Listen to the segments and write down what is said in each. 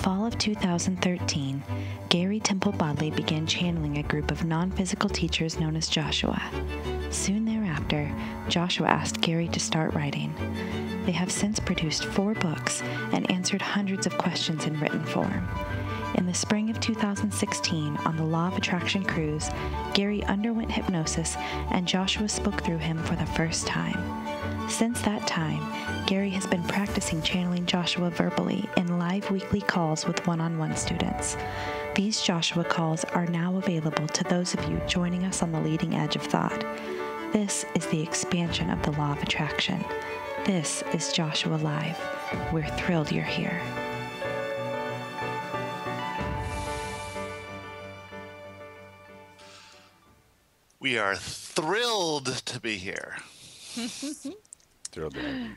fall of 2013, Gary Temple Bodley began channeling a group of non-physical teachers known as Joshua. Soon thereafter, Joshua asked Gary to start writing. They have since produced 4 books and answered hundreds of questions in written form. In the spring of 2016, on the Law of Attraction cruise, Gary underwent hypnosis and Joshua spoke through him for the first time. Since that time, Gary has been practicing channeling Joshua verbally in live weekly calls with one-on-one students. These Joshua calls are now available to those of you joining us on the leading edge of thought. This is the expansion of the Law of Attraction. This is Joshua Live. We're thrilled you're here. We are thrilled to be here. Thrilled to have you.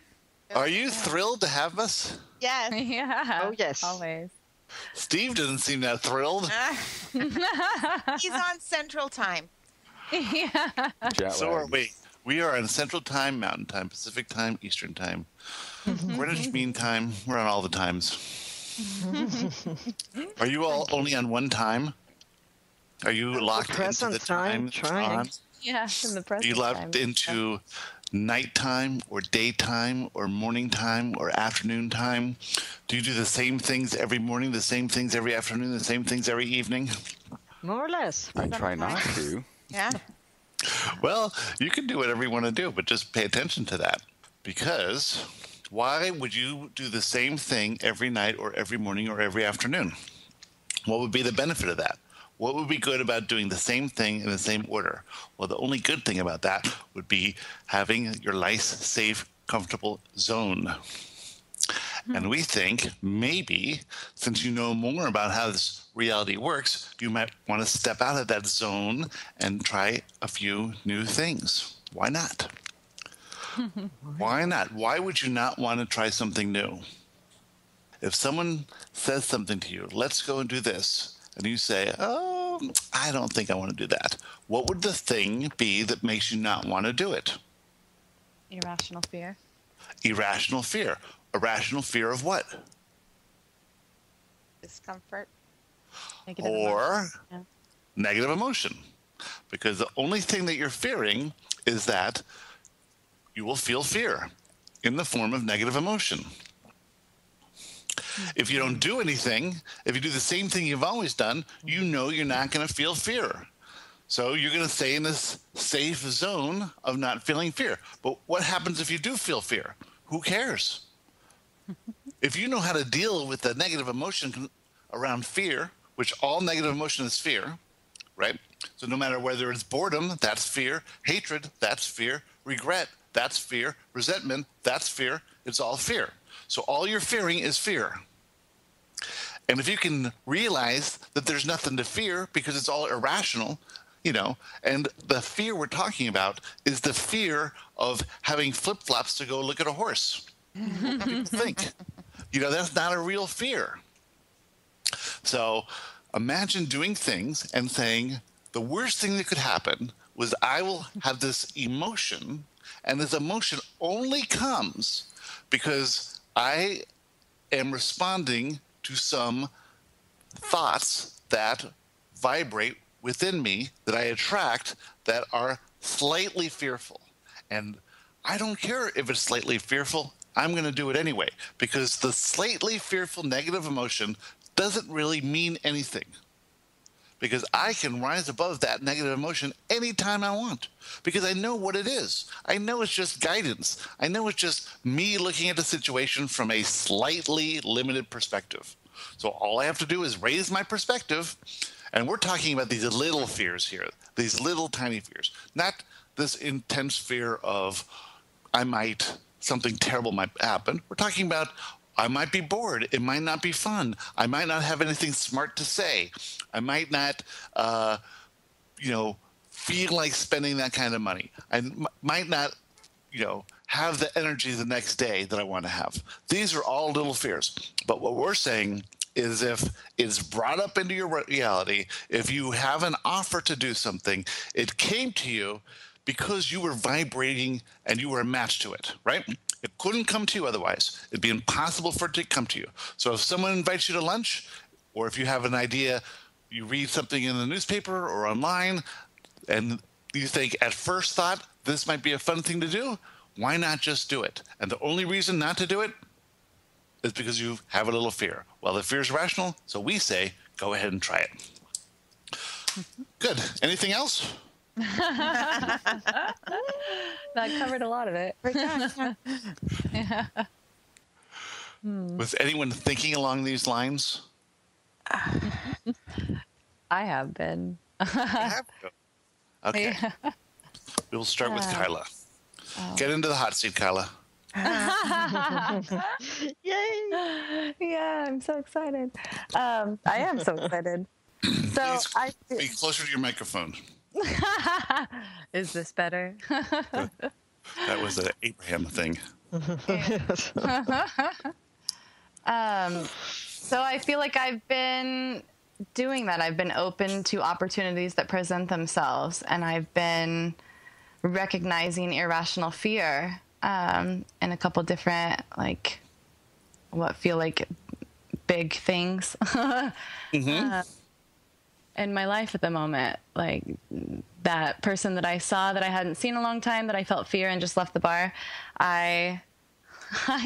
Are you thrilled to have us? Yes. Yeah. Oh, yes. Always. Steve doesn't seem that thrilled. He's on Central Time. Yeah. Jet So lag. are we. We are on Central Time, Mountain Time, Pacific Time, Eastern Time, Greenwich Mean Time. We're on all the times. Are you all only on one time? Are you locked into present the time, time trying. on? Yeah. In the Are present you locked time. into nighttime or daytime or morning time or afternoon time? Do you do the same things every morning, the same things every afternoon, the same things every evening? More or less. I try not to. Yeah. Well, you can do whatever you want to do, but just pay attention to that. Because why would you do the same thing every night or every morning or every afternoon? What would be the benefit of that? What would be good about doing the same thing in the same order? Well, the only good thing about that would be having your nice, safe, comfortable zone. And we think maybe, since you know more about how this reality works, you might want to step out of that zone and try a few new things. Why not? Why not? Why would you not want to try something new? If someone says something to you, let's go and do this, and you say, oh, I don't think I want to do that. What would the thing be that makes you not want to do it? Irrational fear. Irrational fear. Irrational fear of what? Discomfort. Negative Or emotion. Yeah. negative emotion. Because the only thing that you're fearing is that you will feel fear in the form of negative emotion. If you don't do anything, if you do the same thing you've always done, you know you're not going to feel fear. So you're going to stay in this safe zone of not feeling fear. But what happens if you do feel fear? Who cares? If you know how to deal with the negative emotion around fear, which all negative emotion is fear, right? So no matter whether it's boredom, that's fear. Hatred, that's fear. Regret, that's fear. Resentment, that's fear. It's all fear. So all you're fearing is fear. And if you can realize that there's nothing to fear because it's all irrational, you know, and the fear we're talking about is the fear of having flip-flops to go look at a horse. What do people think? You know, that's not a real fear. So imagine doing things and saying, the worst thing that could happen was I will have this emotion, and this emotion only comes because I am responding to some thoughts that vibrate within me that I attract that are slightly fearful. And I don't care if it's slightly fearful, I'm going to do it anyway, because the slightly fearful negative emotion doesn't really mean anything. Because I can rise above that negative emotion anytime I want, because I know what it is. I know it's just guidance. I know it's just me looking at the situation from a slightly limited perspective. So all I have to do is raise my perspective, and we're talking about these little fears here, these little tiny fears, not this intense fear of something terrible might happen. We're talking about I might be bored. It might not be fun. I might not have anything smart to say. I might not, feel like spending that kind of money. I might not, have the energy the next day that I want to have. These are all little fears. But what we're saying is if it's brought up into your reality, if you have an offer to do something, it came to you because you were vibrating and you were a match to it, right? It couldn't come to you otherwise. It'd be impossible for it to come to you. So if someone invites you to lunch, or if you have an idea, you read something in the newspaper or online, and you think at first thought, this might be a fun thing to do, why not just do it? And the only reason not to do it is because you have a little fear. Well, the fear is rational, so we say, go ahead and try it. Good. Anything else? That covered a lot of it. Was anyone thinking along these lines? I have been. Okay. We'll start with Kyla. Get into the hot seat, Kyla. Yay! Yeah, I'm so excited. I am so excited. So Please be closer to your microphone. Is this better? That was an Abraham thing. So I feel like I've been doing that. I've been open to opportunities that present themselves, and I've been recognizing irrational fear in a couple different, like, what feel like big things in my life at the moment. Like that person that I saw that I hadn't seen in a long time, that I felt fear and just left the bar. I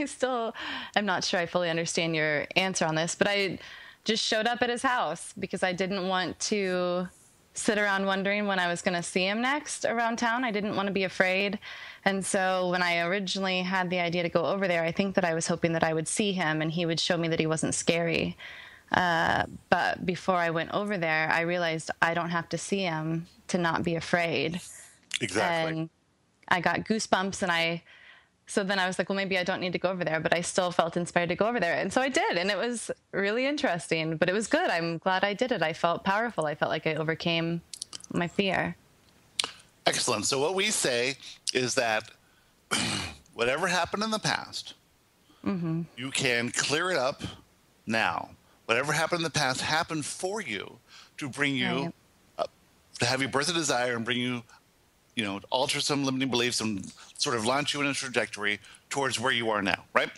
still am not sure I fully understand your answer on this, but I just showed up at his house because I didn't want to sit around wondering when I was going to see him next around town. I didn't want to be afraid. And so when I originally had the idea to go over there, I think that I was hoping that I would see him and he would show me that he wasn't scary. But before I went over there, I realized I don't have to see him to not be afraid. Exactly. And I got goosebumps, and so then I was like, well, maybe I don't need to go over there, but I still felt inspired to go over there. And so I did, and it was really interesting, but it was good. I'm glad I did it. I felt powerful. I felt like I overcame my fear. Excellent. So what we say is that whatever happened in the past, you can clear it up now. Whatever happened in the past happened for you to bring you, to have you birth a desire and bring you, alter some limiting beliefs and sort of launch you in a trajectory towards where you are now, right?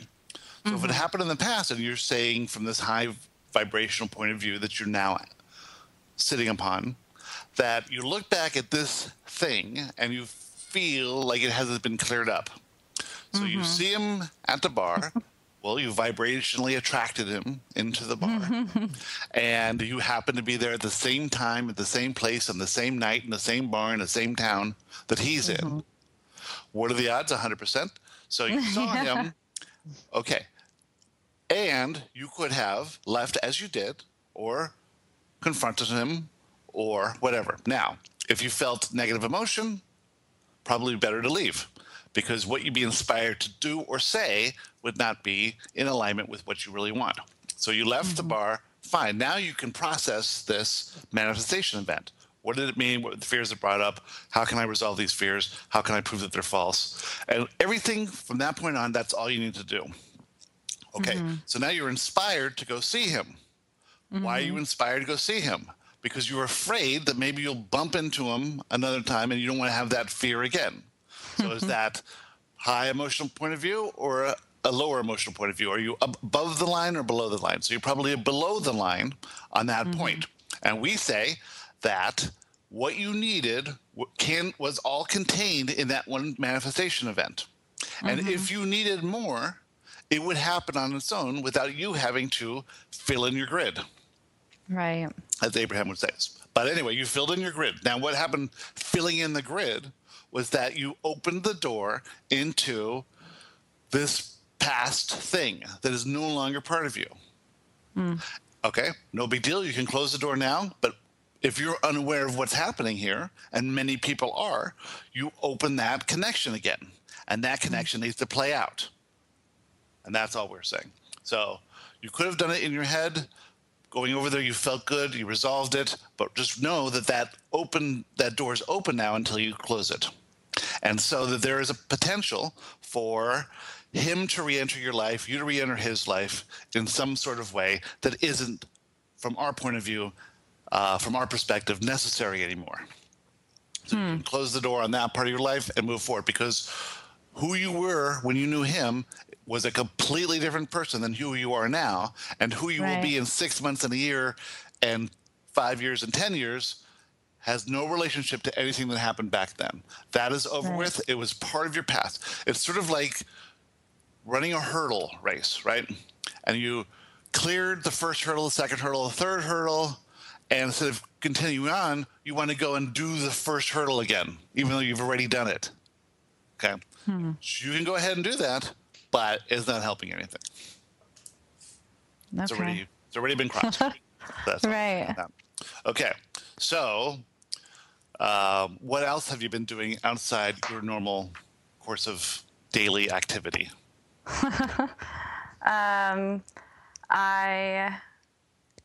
So if it happened in the past and you're saying from this high vibrational point of view that you're now sitting upon, that you look back at this thing and you feel like it hasn't been cleared up. So you see him at the bar. Well, you vibrationally attracted him into the bar. And you happen to be there at the same time, at the same place, on the same night, in the same bar, in the same town that he's in. What are the odds? 100%. So you saw him. Okay. And you could have left as you did, or confronted him, or whatever. Now, if you felt negative emotion, probably better to leave, because what you'd be inspired to do or say would not be in alignment with what you really want. So you left the bar, fine. Now you can process this manifestation event. What did it mean? What were the fears it brought up? How can I resolve these fears? How can I prove that they're false? And everything from that point on, that's all you need to do. Okay, so now you're inspired to go see him. Why are you inspired to go see him? Because you're afraid that maybe you'll bump into him another time and you don't want to have that fear again. So is that high emotional point of view or a lower emotional point of view? Are you above the line or below the line? So you're probably below the line on that point. And we say that what you needed was all contained in that one manifestation event. And if you needed more, it would happen on its own without you having to fill in your grid. Right. As Abraham would say. But anyway, you filled in your grid. Now, what happened filling in the grid was that you opened the door into this past thing that is no longer part of you. Okay, no big deal. You can close the door now, but if you're unaware of what's happening here, and many people are, you open that connection again, and that connection needs to play out. And that's all we're saying. So you could have done it in your head. Going over there, you felt good, you resolved it, but just know that that door's open now until you close it. And so that there is a potential for him to re-enter your life, you to re-enter his life in some sort of way that isn't, from our point of view, from our perspective, necessary anymore. So you can close the door on that part of your life and move forward, because who you were when you knew him was a completely different person than who you are now, and who you will be in 6 months and a year and 5 years and 10 years has no relationship to anything that happened back then. That is over with. It was part of your past. It's sort of like running a hurdle race, right? And you cleared the first hurdle, the second hurdle, the third hurdle, and instead of continuing on, you want to go and do the first hurdle again, even though you've already done it. Okay? So you can go ahead and do that, but it's not helping anything. It's already been crossed. That's Right. Okay. So, what else have you been doing outside your normal course of daily activity? I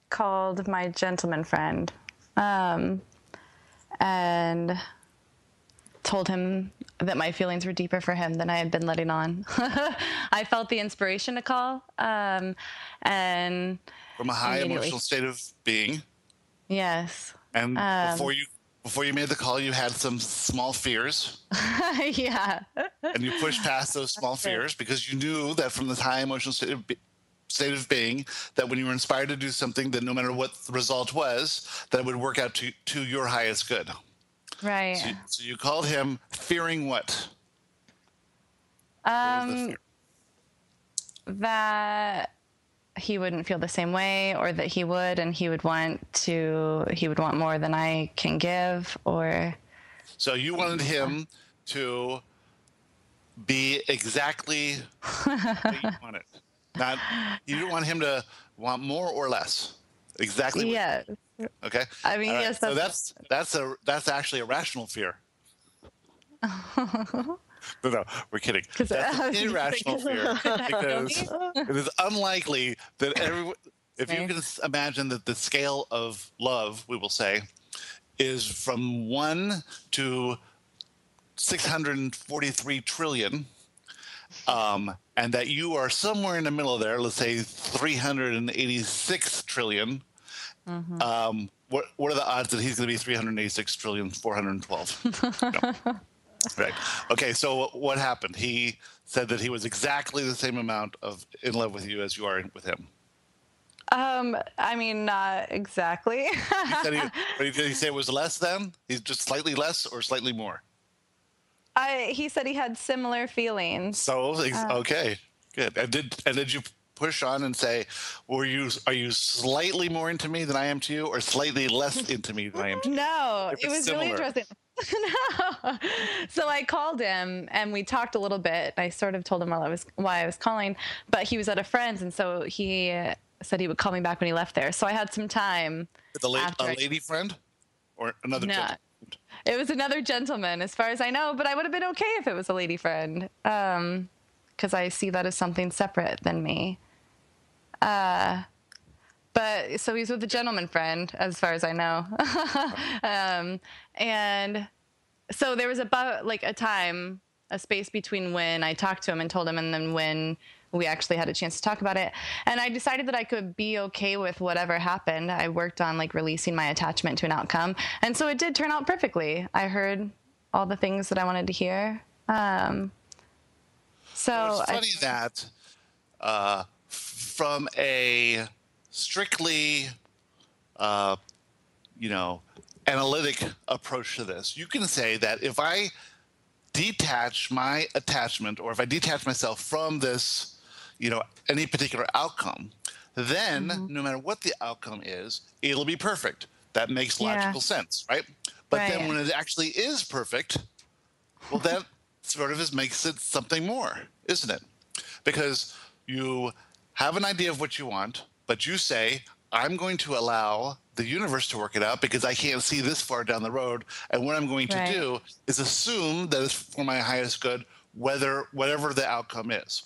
called my gentleman friend and told him that my feelings were deeper for him than I had been letting on. I felt the inspiration to call, and From a high emotional state of being. Yes. And before you made the call, you had some small fears. Yeah. And you pushed past those small fears because you knew that from this high emotional state of being, that when you were inspired to do something, that no matter what the result was, that it would work out to your highest good. Right. So you called him fearing what? What was the fear? That he wouldn't feel the same way, or that he would, and he would want more than I can give, or. So you wanted him to be exactly what you wanted. You didn't want him to want more or less. Exactly. Yes. Okay. I mean, yes. So that's actually a rational fear. No, we're kidding. That's an irrational fear because it is unlikely that if you can imagine that the scale of love, we will say, is from 1 to 643 trillion, and that you are somewhere in the middle there, let's say 386 trillion. What are the odds that he's going to be 386 trillion 412? No. Right. Okay, so what happened? He said that he was exactly the same amount of in love with you as you are with him. I mean, not exactly. Did he say it was less than? He's just slightly less or slightly more? He said he had similar feelings. So, okay, good. And did you push on and say, are you slightly more into me than I am to you, or slightly less into me than I am to you? No, it was really interesting. No. So I called him and we talked a little bit. I sort of told him why I was calling, but he was at a friend's, and so he said he would call me back when he left there. So I had some time. A lady friend or another gentleman? It was another gentleman, as far as I know, but I would have been okay if it was a lady friend, because I see that as something separate than me. But so he's with a gentleman friend, as far as I know. And so there was about like a space between when I talked to him and told him, and then when we actually had a chance to talk about it. And I decided that I could be okay with whatever happened. I worked on like releasing my attachment to an outcome. And so it did turn out perfectly. I heard all the things that I wanted to hear. It's funny that from a strictly, analytic approach to this, you can say that if I detach my attachment, or if I detach myself from this, any particular outcome, then no matter what the outcome is, it'll be perfect. That makes logical sense, right? But then when it actually is perfect, well, that sort of makes it something more, isn't it? Because you have an idea of what you want, but you say, I'm going to allow the universe to work it out because I can't see this far down the road. And what I'm going to do is assume that it's for my highest good, whatever the outcome is.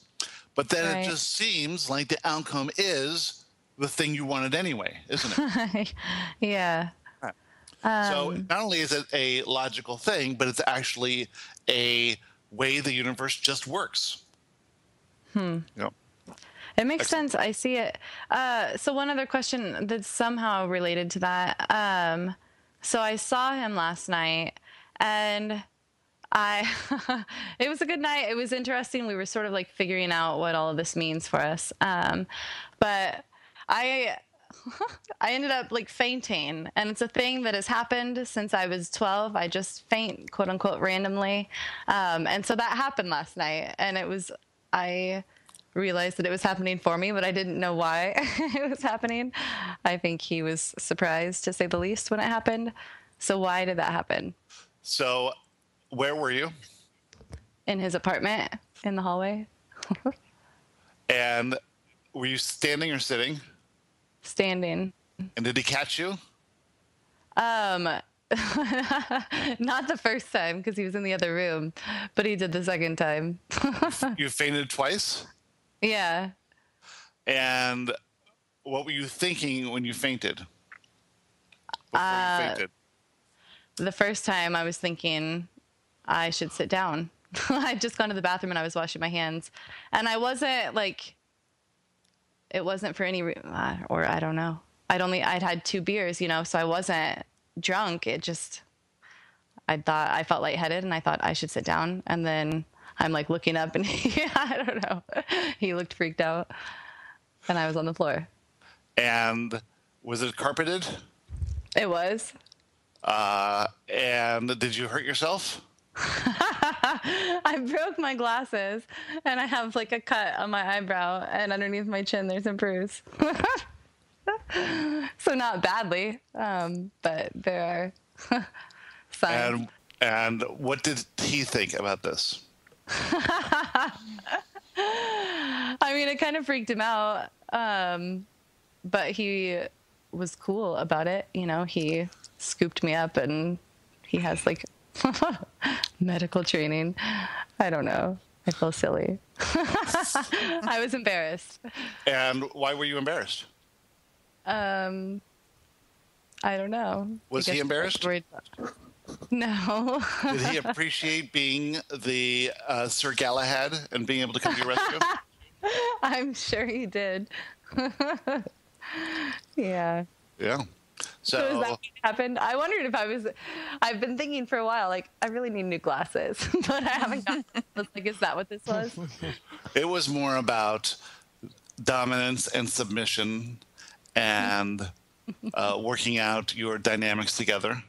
But then it just seems like the outcome is the thing you wanted anyway, isn't it? Yeah. Right. So not only is it a logical thing, but it's actually a way the universe just works. It makes sense. I see it. So one other question that's somehow related to that. So I saw him last night, and It was a good night. It was interesting. We were sort of like figuring out what all of this means for us. But I ended up like fainting, and it's a thing that has happened since I was 12. I just faint, quote unquote, randomly. And so that happened last night, and I realized that it was happening for me, but I didn't know why it was happening. I think he was surprised, to say the least, when it happened. So why did that happen? So where were you? In his apartment, in the hallway. And were you standing or sitting? Standing. And did he catch you? Not the first time, because he was in the other room, but he did the second time. You fainted twice? Yeah. And what were you thinking when you fainted? Before you fainted? The first time I was thinking I should sit down. I'd just gone to the bathroom and I was washing my hands. And I wasn't like, it wasn't for any, or I don't know. I'd had 2 beers, you know, so I wasn't drunk. It just, I felt lightheaded and I thought I should sit down. And then I'm like looking up and I don't know. He looked freaked out and I was on the floor. And was it carpeted? It was. And did you hurt yourself? I broke my glasses and I have like a cut on my eyebrow, and underneath my chin there's a bruise. So not badly, but there are signs. And what did he think about this? I mean, it kind of freaked him out, but he was cool about it. You know, he scooped me up, and he has like medical training. I don't know. I feel silly. I was embarrassed. And why were you embarrassed? I don't know. Was he embarrassed? No. Did he appreciate being the Sir Galahad and being able to come to your rescue? I'm sure he did. Yeah. Yeah. So is that what happened? I wondered if I've been thinking for a while, like, I really need new glasses, but I haven't gotten them. Like, is that what this was? It was more about dominance and submission and working out your dynamics together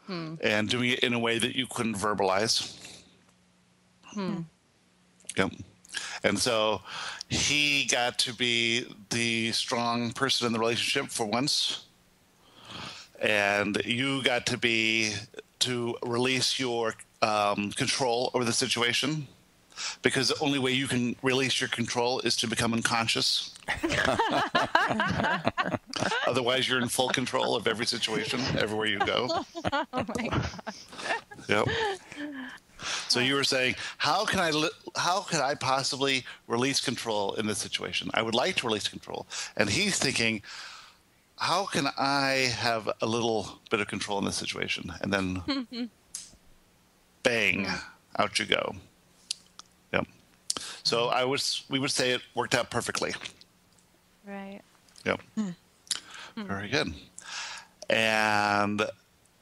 and doing it in a way that you couldn't verbalize. Yep. And so he got to be the strong person in the relationship for once. And you got to release your control over the situation, because the only way you can release your control is to become unconscious. Otherwise, you're in full control of every situation, everywhere you go. Oh my God. Yep. So you were saying, how could I possibly release control in this situation? I would like to release control. And he's thinking, how can I have a little bit of control in this situation? And then bang, out you go. Yep. So we would say it worked out perfectly. Right. Yep. Very good. And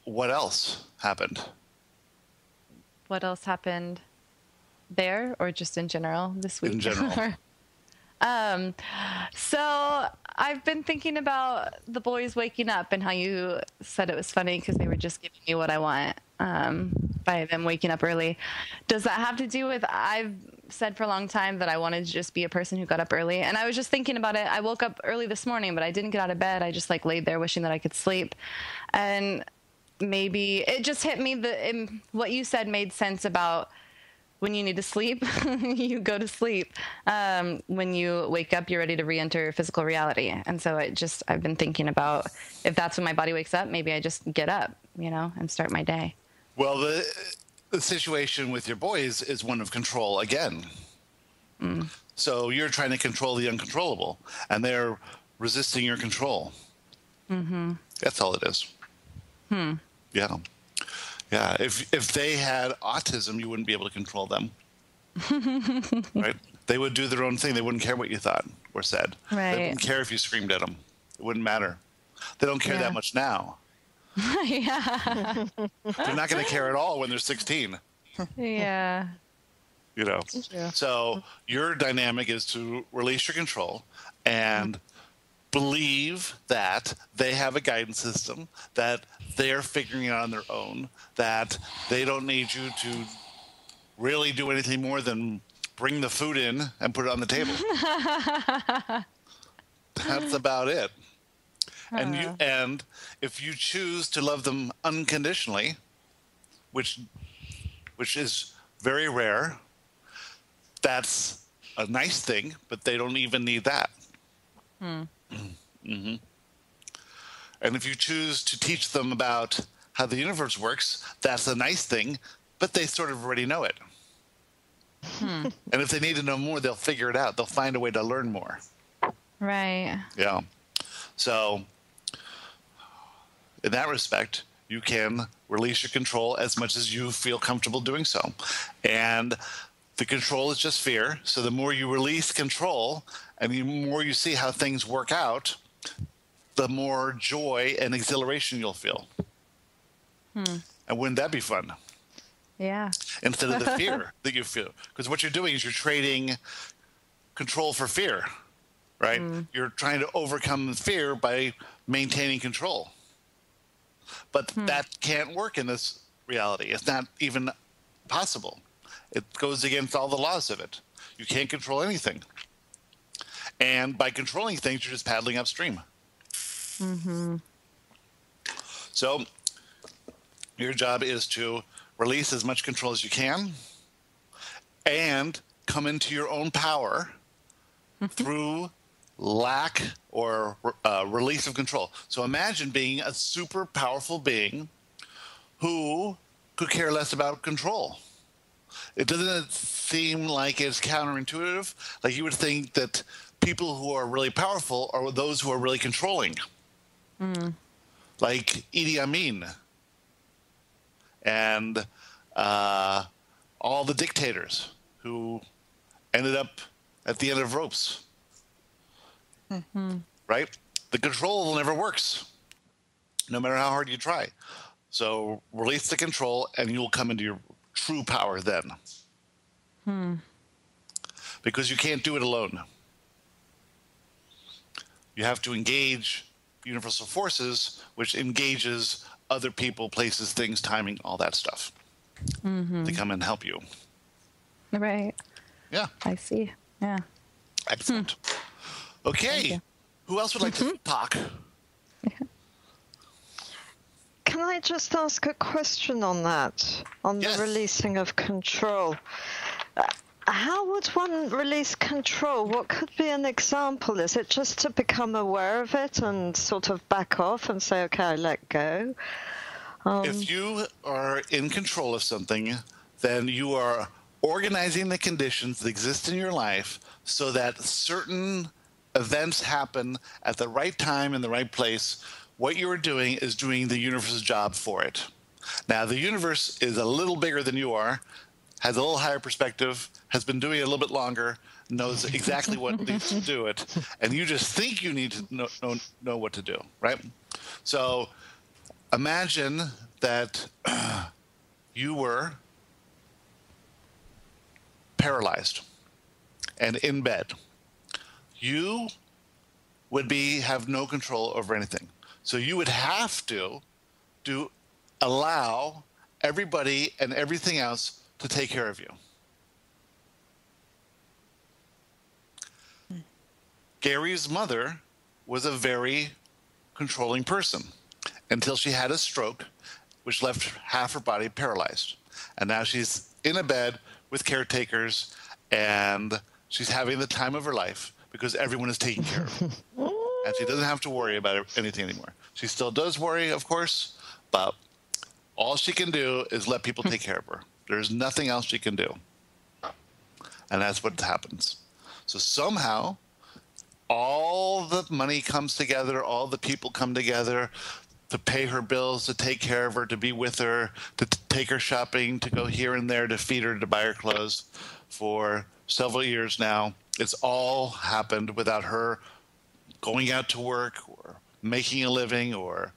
what else happened? What else happened there, or just in general this week? In general. So I've been thinking about the boys waking up and how you said it was funny because they were just giving me what I want by them waking up early. Does that have to do with, I've said for a long time that I wanted to just be a person who got up early, and I was just thinking about it. I woke up early this morning, but I didn't get out of bed. I just like laid there wishing that I could sleep. And maybe it just hit me what you said made sense about when you need to sleep, you go to sleep. When you wake up, you're ready to re-enter physical reality. And so I've been thinking about, if that's when my body wakes up, maybe I just get up, you know, and start my day. Well, the situation with your boys is one of control again. So you're trying to control the uncontrollable, and they're resisting your control. That's all it is. Yeah. Yeah, if they had autism, you wouldn't be able to control them. Right? They would do their own thing. They wouldn't care what you thought or said. Right. They wouldn't care if you screamed at them. It wouldn't matter. They don't care that much now. Yeah. They're not going to care at all when they're 16. Yeah. You know, Yeah. so your dynamic is to release your control and believe that they have a guidance system, that they're figuring it out on their own, that they don't need you to really do anything more than bring the food in and put it on the table. That's about it. And if you choose to love them unconditionally, which is very rare, that's a nice thing, but they don't even need that. Mm-hmm. And if you choose to teach them about how the universe works, that's a nice thing, but they sort of already know it. And if they need to know more, they'll figure it out. They'll find a way to learn more. Right. Yeah. So in that respect, you can release your control as much as you feel comfortable doing so. And the control is just fear. So the more you release control and the more you see how things work out, the more joy and exhilaration you'll feel. And wouldn't that be fun? Yeah. Instead of the fear that you feel. Because what you're doing is you're trading control for fear, right? You're trying to overcome the fear by maintaining control. But that can't work in this reality. It's not even possible. It goes against all the laws of it. You can't control anything. And by controlling things, you're just paddling upstream. So your job is to release as much control as you can and come into your own power through lack or release of control. So imagine being a super powerful being who could care less about control. It doesn't seem like it's counterintuitive. Like you would think that people who are really powerful are those who are really controlling. Like Idi Amin and all the dictators who ended up at the end of ropes. Right? The control never works, no matter how hard you try. So release the control and you'll come into your true power then. Because you can't do it alone. You have to engage universal forces, which engages other people, places, things, timing, all that stuff to come and help you. Right. Yeah. I see. Yeah. Excellent. Okay. Who else would like to talk? Can I just ask a question on that? On Yes. the releasing of control. How would one release control? What could be an example? Is it just to become aware of it and sort of back off and say, okay, I let go? If you are in control of something, then you are organizing the conditions that exist in your life so that certain events happen at the right time in the right place. What you are doing is doing the universe's job for it. Now, the universe is a little bigger than you are, has a little higher perspective, has been doing it a little bit longer, knows exactly what needs to do it, and you just think you need to know what to do, right? So imagine that you were paralyzed and in bed. You would have no control over anything. So you would have to allow everybody and everything else to take care of you. Gary's mother was a very controlling person until she had a stroke, which left half her body paralyzed. And now she's in a bed with caretakers, and she's having the time of her life because everyone is taking care of her. And she doesn't have to worry about anything anymore. She still does worry, of course, but all she can do is let people take care of her. There's nothing else she can do. And that's what happens. So somehow, all the money comes together, all the people come together to pay her bills, to take care of her, to be with her, to take her shopping, to go here and there, to feed her, to buy her clothes for several years now. It's all happened without her going out to work or making a living or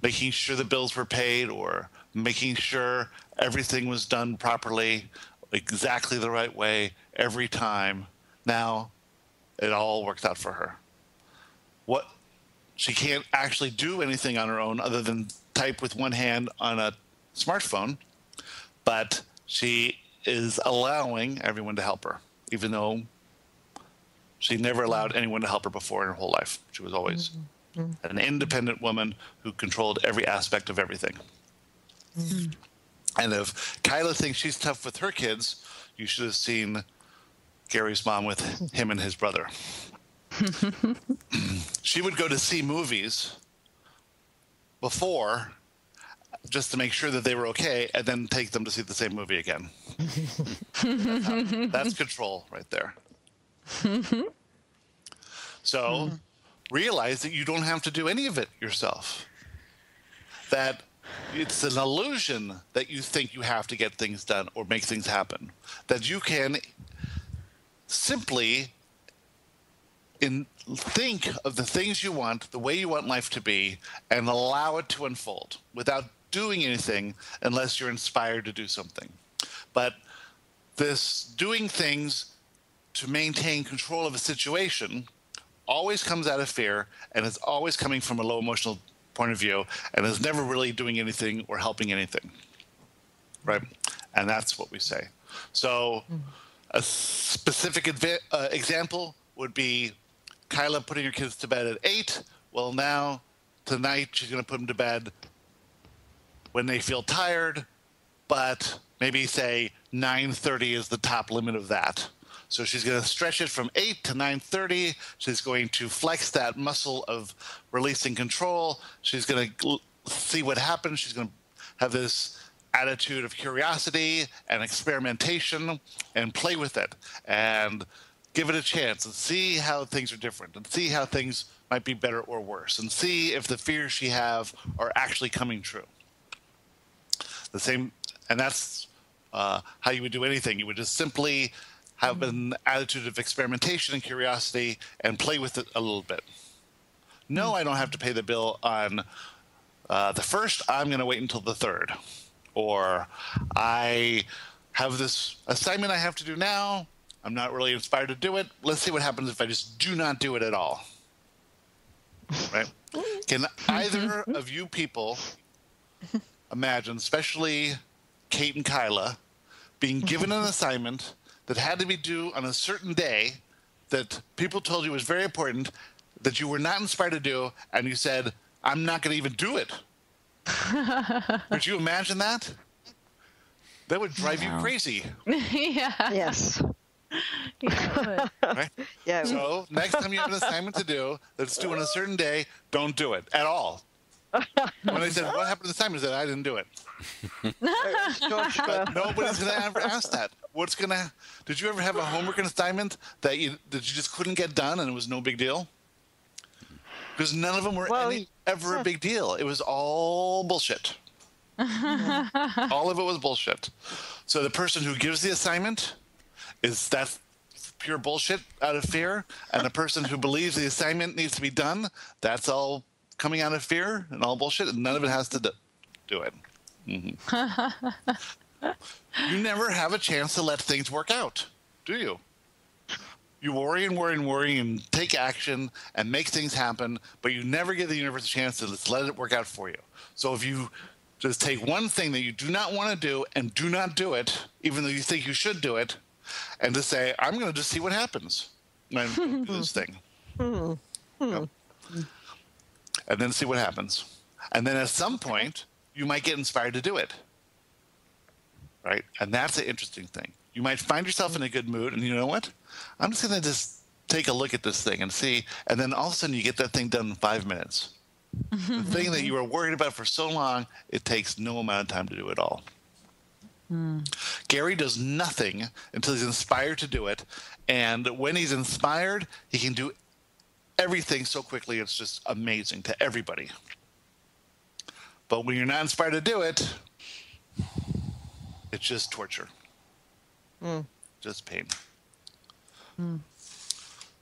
making sure the bills were paid or making sure everything was done properly, exactly the right way every time. Now it all worked out for her. She can't actually do anything on her own other than type with one hand on a smartphone, but she is allowing everyone to help her, even though she never allowed anyone to help her before in her whole life. She was always an independent woman who controlled every aspect of everything. And if Kyla thinks she's tough with her kids, you should have seen Gary's mom with him and his brother. She would go to see movies before just to make sure that they were okay, and then take them to see the same movie again. That's control right there. So realize that you don't have to do any of it yourself. That it's an illusion that you think you have to get things done or make things happen. That you can simply think of the things you want, the way you want life to be, and allow it to unfold without doing anything unless you're inspired to do something. But this doing things to maintain control of a situation always comes out of fear, and is always coming from a low emotional point of view, and is never really doing anything or helping anything, right? And that's what we say. So a specific example would be Kyla putting her kids to bed at 8. Well, now tonight she's going to put them to bed when they feel tired, but maybe say 9:30 is the top limit of that. So she's going to stretch it from 8 to 9:30. She's going to flex that muscle of releasing control. She's going to see what happens. She's going to have this attitude of curiosity and experimentation and play with it and give it a chance and see how things are different and see how things might be better or worse and see if the fears she have are actually coming true. The same, and that's how you would do anything. You would just simply have an attitude of experimentation and curiosity and play with it a little bit. No, I don't have to pay the bill on the 1st. I'm going to wait until the 3rd. Or I have this assignment I have to do now. I'm not really inspired to do it. Let's see what happens if I just do not do it at all. Right? Can either of you people imagine, especially Kate and Kyla, being given an assignment that had to be due on a certain day that people told you was very important, that you were not inspired to do, and you said, I'm not going to even do it? Could you imagine that? That would drive you crazy. Yeah. Yes. Yeah, Right? Yeah. So next time you have an assignment to do that's due on a certain day, don't do it at all. When they said, what happened to the assignment? I said, I didn't do it. But nobody's going to ever ask that. Did you ever have a homework assignment that you just couldn't get done and it was no big deal? Because none of them were ever a big deal. It was all bullshit. All of it was bullshit. So the person who gives the assignment that's pure bullshit out of fear, and the person who believes the assignment needs to be done, that's all coming out of fear and all bullshit, and none of it has to do it. You never have a chance to let things work out, do you? You worry and worry and worry and take action and make things happen, but you never give the universe a chance to just let it work out for you. So if you just take one thing that you do not want to do and do not do it, even though you think you should do it, and just say, I'm going to just see what happens when I do this thing. Yep. And then see what happens. And then at some point, you might get inspired to do it. Right? And that's the interesting thing. You might find yourself in a good mood, and you know what? I'm just going to just take a look at this thing and see. And then all of a sudden, you get that thing done in 5 minutes. The thing that you were worried about for so long, it takes no amount of time to do it all. Gary does nothing until he's inspired to do it. And when he's inspired, he can do everything so quickly. It's just amazing to everybody. But when you're not inspired to do it, it's just torture. Just pain.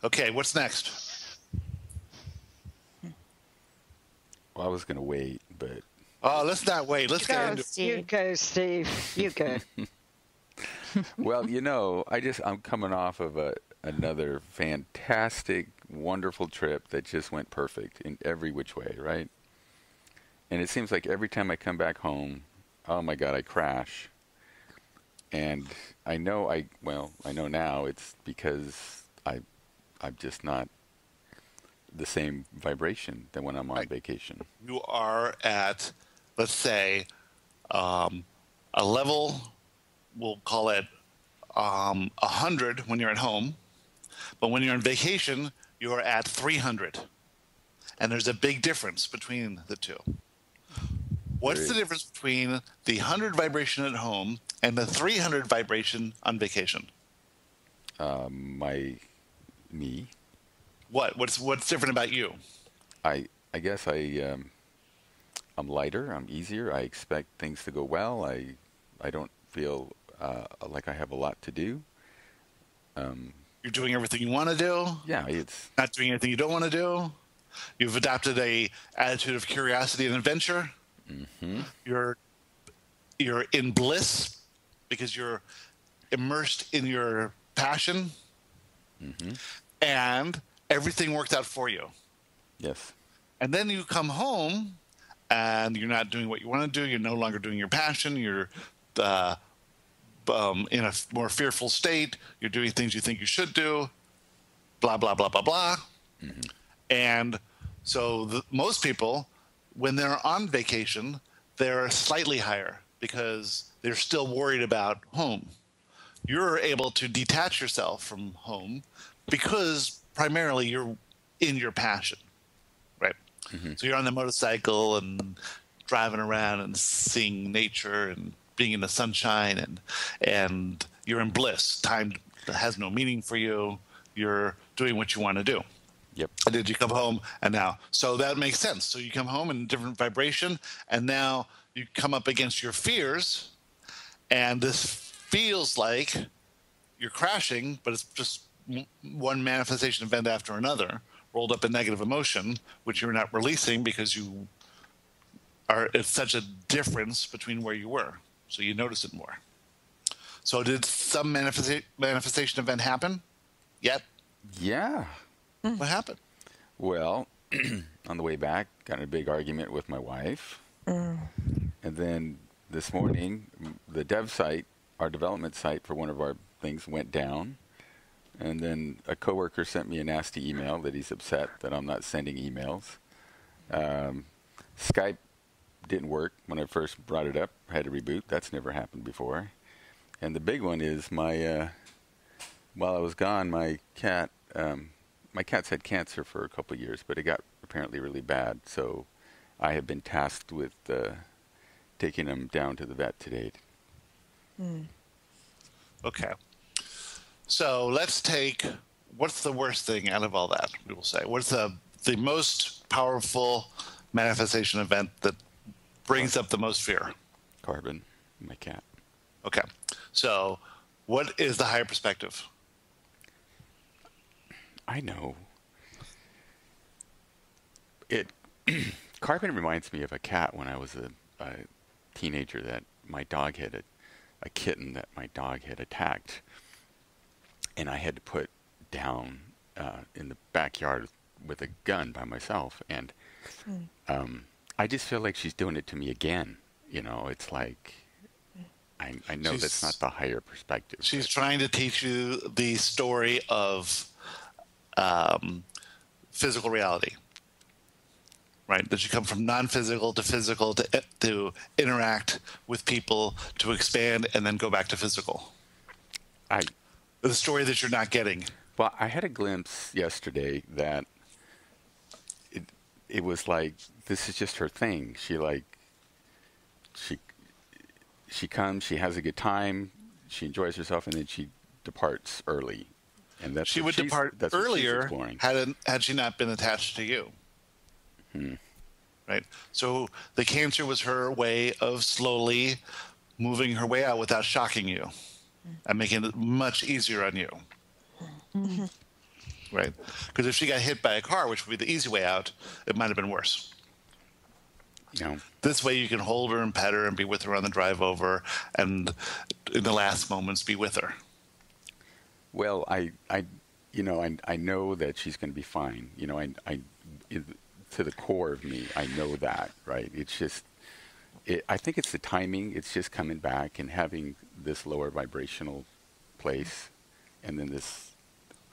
Okay, what's next? Well, I was going to wait, but Oh, let's not wait. Let's get Go, into it. You Steve. go, Steve. You go. Well, I'm coming off of another fantastic, wonderful trip that just went perfect in every which way, right? And it seems like every time I come back home, oh my God, I crash. And I know now it's because I'm just not the same vibration than when I'm on vacation. You are at, let's say, a level, we'll call it 100 when you're at home, but when you're on vacation, you are at 300. And there's a big difference between the two. What's the difference between the 100 vibration at home and the 300 vibration on vacation? Me. What's different about you? I guess I'm lighter. I'm easier. I expect things to go well. I don't feel like I have a lot to do. You're doing everything you want to do. Yeah, it's Not doing anything you don't want to do. You've adopted a attitude of curiosity and adventure. Mm-hmm. You're in bliss because you're immersed in your passion, Mm-hmm. and everything worked out for you. Yes. And then you come home, and you're not doing what you want to do. You're no longer doing your passion. You're in a more fearful state. You're doing things you think you should do. Blah blah blah blah blah. Mm-hmm. And so most people, when they're on vacation, they're slightly higher because they're still worried about home. You're able to detach yourself from home because primarily you're in your passion, right? Mm-hmm. So you're on the motorcycle and driving around and seeing nature and being in the sunshine, and you're in bliss. Time has no meaning for you. You're doing what you want to do. Yep. And did you come home and now? So that makes sense. So you come home in a different vibration, and now you come up against your fears, and this feels like you're crashing, but it's just one manifestation event after another, rolled up in negative emotion, which you're not releasing because it's such a difference between where you were. So you notice it more. So did some manifestation event happen yet? Yeah. What happened? Well, on the way back, got in a big argument with my wife. And then this morning, the dev site, our development site for one of our things, went down. And then a coworker sent me a nasty email that he's upset that I'm not sending emails. Skype didn't work when I first brought it up. I had to reboot. That's never happened before. And the big one is while I was gone, my cat's had cancer for a couple of years, but it got apparently really bad. So I have been tasked with taking him down to the vet today. Okay. So let's take, what's the worst thing out of all that, we will say? What's the most powerful manifestation event that brings up the most fear? Carbon, my cat. Okay. So what is the higher perspective? I know. Carbon reminds me of a cat when I was a teenager that my dog had a kitten that my dog had attacked. And I had to put down in the backyard with a gun by myself. And I just feel like she's doing it to me again. You know, it's like, I know that's not the higher perspective. She's trying to teach you the story of physical reality, right? That you come from non-physical to physical to interact with people, to expand, and then go back to physical. The story that you're not getting. Well, I had a glimpse yesterday that it was like, this is just her thing. She comes, she has a good time, she enjoys herself, and then she departs early. And that's She would depart earlier had she not been attached to you. Right? So the cancer was her way of slowly moving her way out without shocking you and making it much easier on you. Right? Because if she got hit by a car, which would be the easy way out, it might have been worse. You know, This way you can hold her and pet her and be with her on the drive over, and in the last moments be with her. well, I know that she's going to be fine. You know, to the core of me, I know that, right? It's just, I think it's the timing. It's just coming back and having this lower vibrational place, and then this,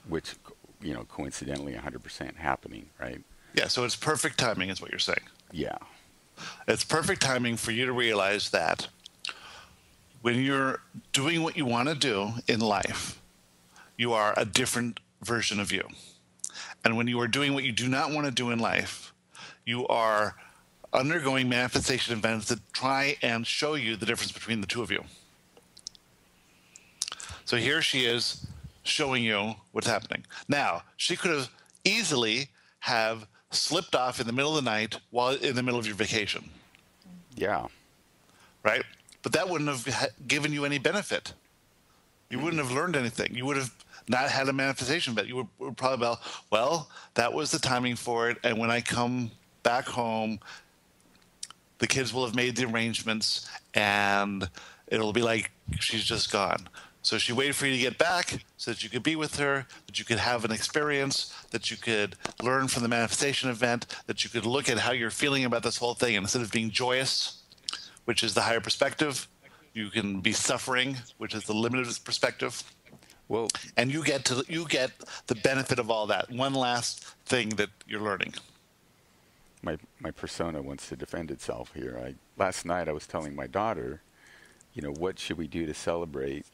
which, you know, coincidentally 100% happening, right? Yeah, so it's perfect timing is what you're saying. Yeah. It's perfect timing for you to realize that when you're doing what you want to do in life, you are a different version of you. And when you are doing what you do not want to do in life, you are undergoing manifestation events that try and show you the difference between the two of you. So here she is showing you what's happening. Now, she could have easily have slipped off in the middle of the night while in the middle of your vacation, Yeah. right? But that wouldn't have given you any benefit. You wouldn't have learned anything. You would have not had a manifestation event. You would probably be, well, that was the timing for it. And when I come back home, the kids will have made the arrangements and it'll be like she's just gone. So she waited for you to get back so that you could be with her, that you could have an experience, that you could learn from the manifestation event, that you could look at how you're feeling about this whole thing. And instead of being joyous, which is the higher perspective, you can be suffering, which is the limited perspective. Well, And you get the benefit of all that. One last thing that you're learning. my persona wants to defend itself here. Last night I was telling my daughter, you know, what should we do to celebrate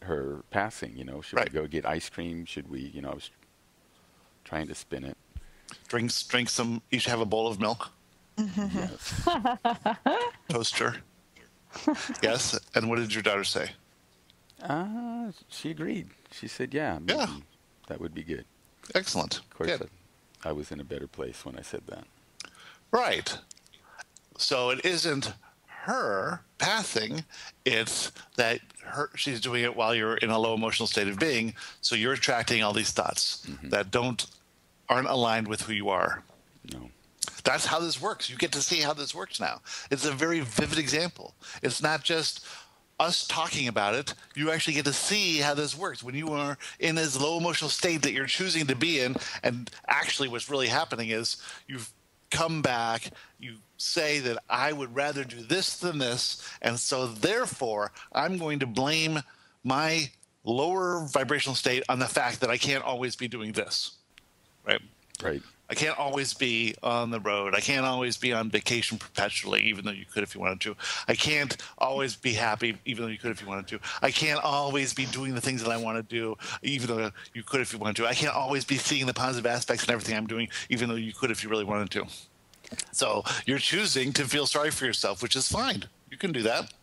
her passing? You know, should Right. we go get ice cream? Should we, you know, I was trying to spin it. Drink some, each have a bowl of milk. Yes. Toaster. Yes. And what did your daughter say? She agreed. She said, yeah, maybe Yeah. that would be good. Excellent. Of course, Good. I was in a better place when I said that. Right. So it isn't her passing, it's that she's doing it while you're in a low emotional state of being, so you're attracting all these thoughts that aren't aligned with who you are. No. That's how this works. You get to see how this works now. It's a very vivid example. It's not just us talking about it. You actually get to see how this works when you are in this low emotional state that you're choosing to be in. And actually what's really happening is you've come back, you say that I would rather do this than this, and so therefore I'm going to blame my lower vibrational state on the fact that I can't always be doing this, right? Right. I can't always be on the road. I can't always be on vacation perpetually, even though you could if you wanted to. I can't always be happy, even though you could if you wanted to. I can't always be doing the things that I want to do, even though you could if you wanted to. I can't always be seeing the positive aspects in everything I'm doing, even though you could if you really wanted to. So you're choosing to feel sorry for yourself, which is fine. You can do that.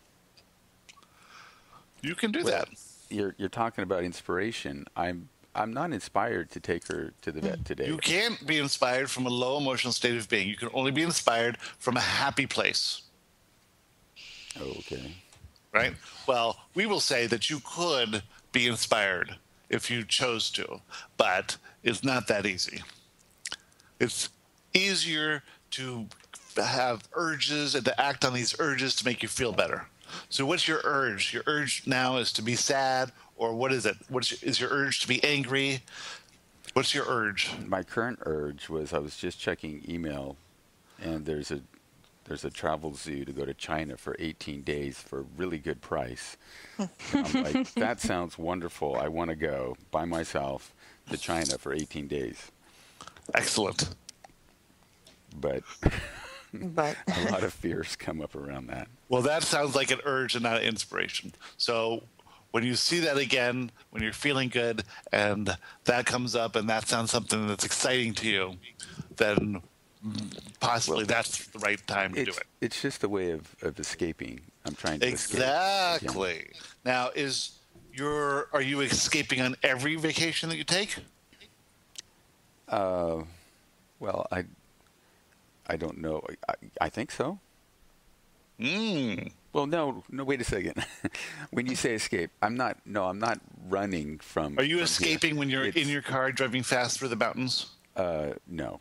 You can do that. You're talking about inspiration. I'm not inspired to take her to the vet today. You can't be inspired from a low emotional state of being. You can only be inspired from a happy place. Oh, okay. Right? Well, we will say that you could be inspired if you chose to, but it's not that easy. It's easier to have urges and to act on these urges to make you feel better. So what's your urge? Your urge now is to be sad, or what is it? Is your urge to be angry? What's your urge? My current urge was I was just checking email, and there's a travel zoo to go to China for 18 days for a really good price. I'm like, that sounds wonderful. I want to go by myself to China for 18 days. Excellent. But But a lot of fears come up around that. Well, that sounds like an urge and not an inspiration. So when you see that again, when you're feeling good and that comes up and that sounds something that's exciting to you, then possibly that's the right time to do it. It's just a way of escaping. I'm trying to escape. Exactly. Now, are you escaping on every vacation that you take? Well, I don't know. I think so. Well, no, wait a second. When you say escape, I'm not running from. Are you from escaping here. when you're in your car driving fast through the mountains? No.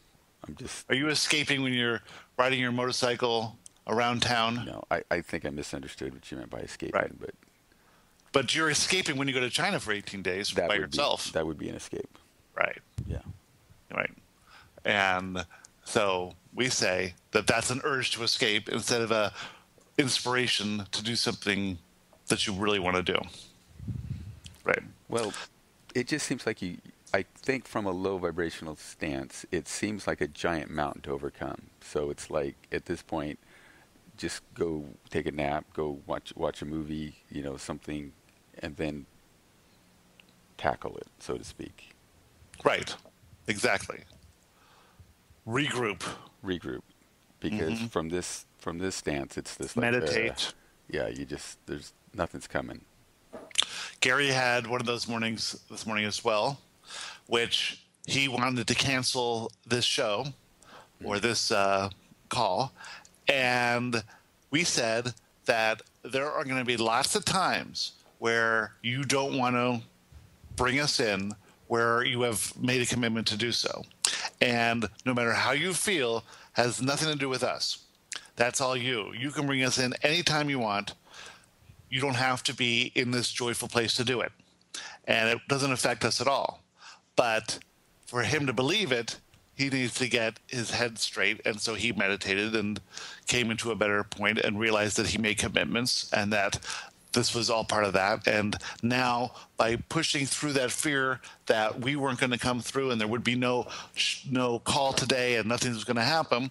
I'm just. Are you escaping when you're riding your motorcycle around town? No, I think I misunderstood what you meant by escaping, Right. but You're escaping when you go to China for 18 days that by would yourself. that would be an escape. Right. Yeah. Right. And so we say that that's an urge to escape instead of a inspiration to do something that you really want to do. Right. Well, it just seems like I think from a low vibrational stance, it seems like a giant mountain to overcome. So it's like at this point, just go take a nap, go watch a movie, something, and then tackle it, so to speak. Right. Exactly. Regroup. Because from this stance, it's this like, Meditate. there's nothing's coming. Gary had one of those mornings this morning as well, which he wanted to cancel this show or this call. And we said that there are going to be lots of times where you don't want to bring us in, where you have made a commitment to do so. And no matter how you feel, has nothing to do with us. That's all you. You can bring us in anytime you want. You don't have to be in this joyful place to do it. And it doesn't affect us at all. But for him to believe it, he needs to get his head straight. And so he meditated and came into a better point and realized that he made commitments and that this was all part of that. And now by pushing through that fear that we weren't going to come through and there would be no call today and nothing was going to happen,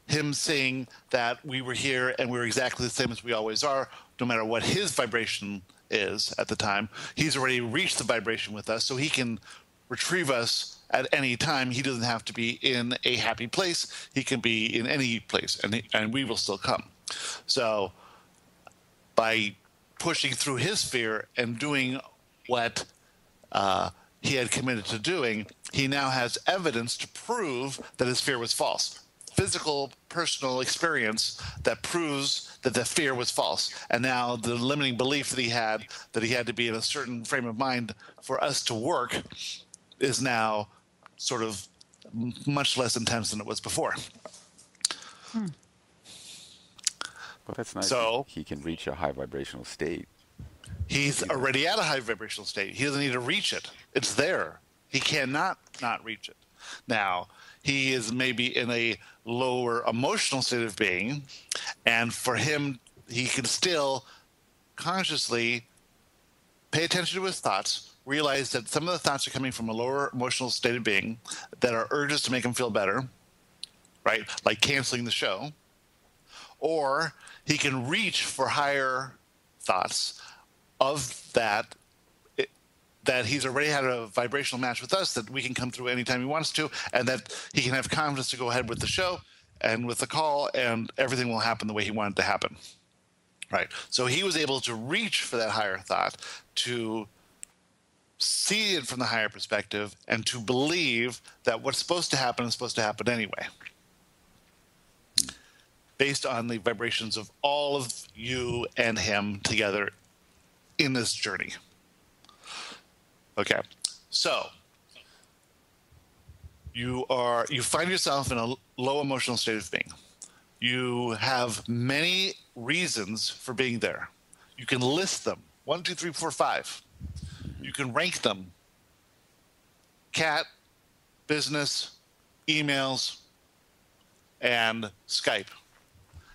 him saying that we were here and we were exactly the same as we always are, no matter what his vibration is at the time, he's already reached the vibration with us, so he can retrieve us at any time. He doesn't have to be in a happy place. He can be in any place, and we will still come. So by pushing through his fear and doing what he had committed to doing, he now has evidence to prove that his fear was false. Physical, personal experience that proves that the fear was false. And now the limiting belief that he had to be in a certain frame of mind for us to work is now sort of much less intense than it was before. Well, that's nice. So he can reach a high vibrational state. He's already at a high vibrational state. He doesn't need to reach it. It's there. He cannot not reach it. Now, he is maybe in a lower emotional state of being, and for him, he can still consciously pay attention to his thoughts, realize that some of the thoughts are coming from a lower emotional state of being that are urges to make him feel better, right? Like canceling the show. Or he can reach for higher thoughts of that he's already had a vibrational match with us, that we can come through anytime he wants to, and that he can have confidence to go ahead with the show and with the call, and everything will happen the way he wanted to happen. Right. So he was able to reach for that higher thought, to see it from the higher perspective, and to believe that what's supposed to happen is supposed to happen anyway, based on the vibrations of all of you and him together in this journey. Okay, so you find yourself in a low emotional state of being. You have many reasons for being there. You can list them, 1, 2, 3, 4, 5. You can rank them: cat, business, emails, and Skype.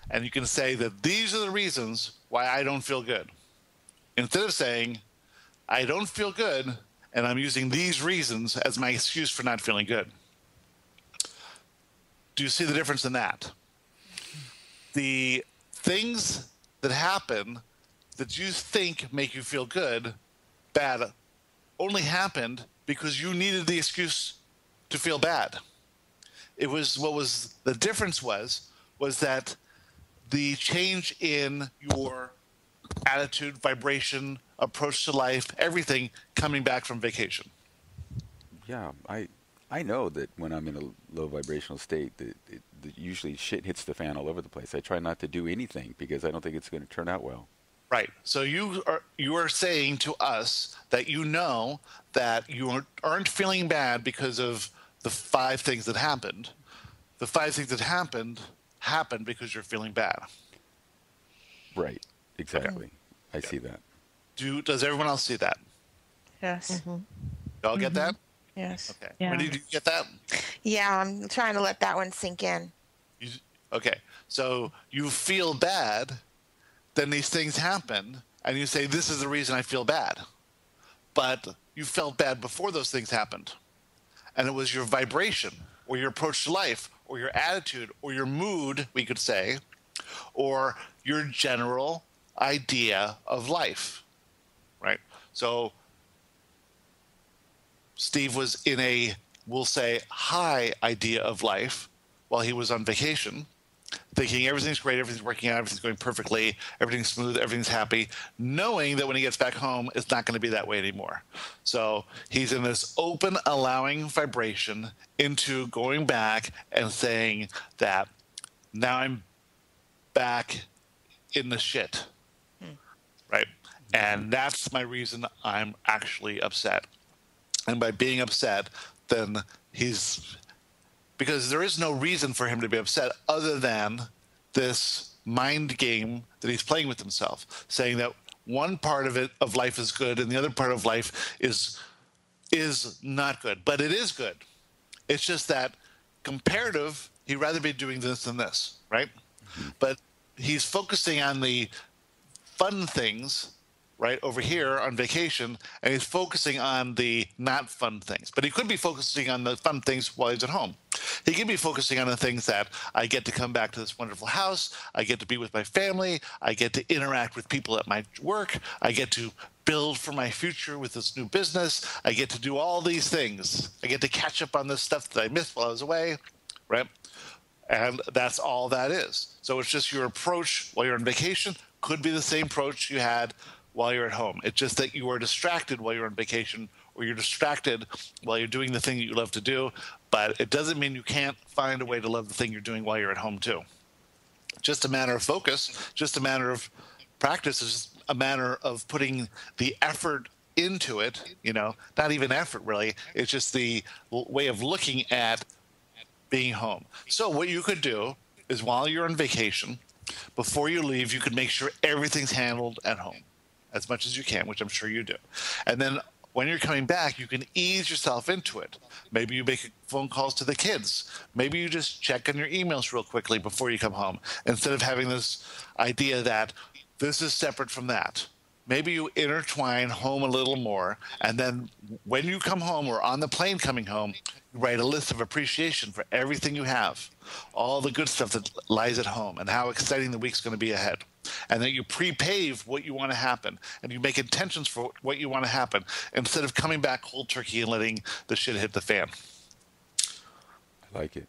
And you can say that these are the reasons why I don't feel good, instead of saying, I don't feel good, and I'm using these reasons as my excuse for not feeling good. Do you see the difference in that? The things that happen that you think make you feel good, bad, only happened because you needed the excuse to feel bad. It was the difference was that the change in your attitude, vibration, approach to life, everything coming back from vacation. Yeah, I know that when I'm in a low vibrational state, that usually shit hits the fan all over the place. I try not to do anything because I don't think it's going to turn out well. Right. So you are saying to us that you know that you aren't feeling bad because of the 5 things that happened. the 5 things that happened because you're feeling bad. Right. Exactly. I see that. Does everyone else see that? Yes. Y'all get that? Yes. Okay. Yeah. Wendy, do you get that? Yeah, I'm trying to let that one sink in. Okay. So you feel bad, then these things happen, and you say, this is the reason I feel bad. But you felt bad before those things happened. And it was your vibration, or your approach to life, or your attitude, or your mood, we could say, or your general idea of life, right? So Steve was in a, we'll say, high idea of life while he was on vacation, thinking everything's great, everything's working out, everything's going perfectly, everything's smooth, everything's happy, knowing that when he gets back home, it's not going to be that way anymore. So he's in this open, allowing vibration into going back and saying that now I'm back in the shit, right? And that's my reason I'm actually upset. And by being upset, then because there is no reason for him to be upset other than this mind game that he's playing with himself, saying that one part of life is good and the other part of life is not good. But it is good. It's just that comparative, he'd rather be doing this than this, right? But he's focusing on the fun things, right, over here on vacation, and he's focusing on the not fun things. But he could be focusing on the fun things while he's at home. He could be focusing on the things that I get to come back to this wonderful house, I get to be with my family, I get to interact with people at my work, I get to build for my future with this new business, I get to do all these things. I get to catch up on this stuff that I missed while I was away, right? And that's all that is. So it's just your approach while you're on vacation could be the same approach you had while you're at home. It's just that you are distracted while you're on vacation, or you're distracted while you're doing the thing that you love to do, but it doesn't mean you can't find a way to love the thing you're doing while you're at home too. Just a matter of focus, just a matter of practice, is just a matter of putting the effort into it, not even effort really, it's just the way of looking at being home. So what you could do is while you're on vacation, before you leave, you could make sure everything's handled at home as much as you can, which I'm sure you do. And then when you're coming back, you can ease yourself into it. Maybe you make phone calls to the kids. Maybe you just check on your emails real quickly before you come home, instead of having this idea that this is separate from that. Maybe you intertwine home a little more, and then when you come home or on the plane coming home, you write a list of appreciation for everything you have, all the good stuff that lies at home, and how exciting the week's going to be ahead. And then you pre-pave what you want to happen, and you make intentions for what you want to happen, instead of coming back cold turkey and letting the shit hit the fan. I like it.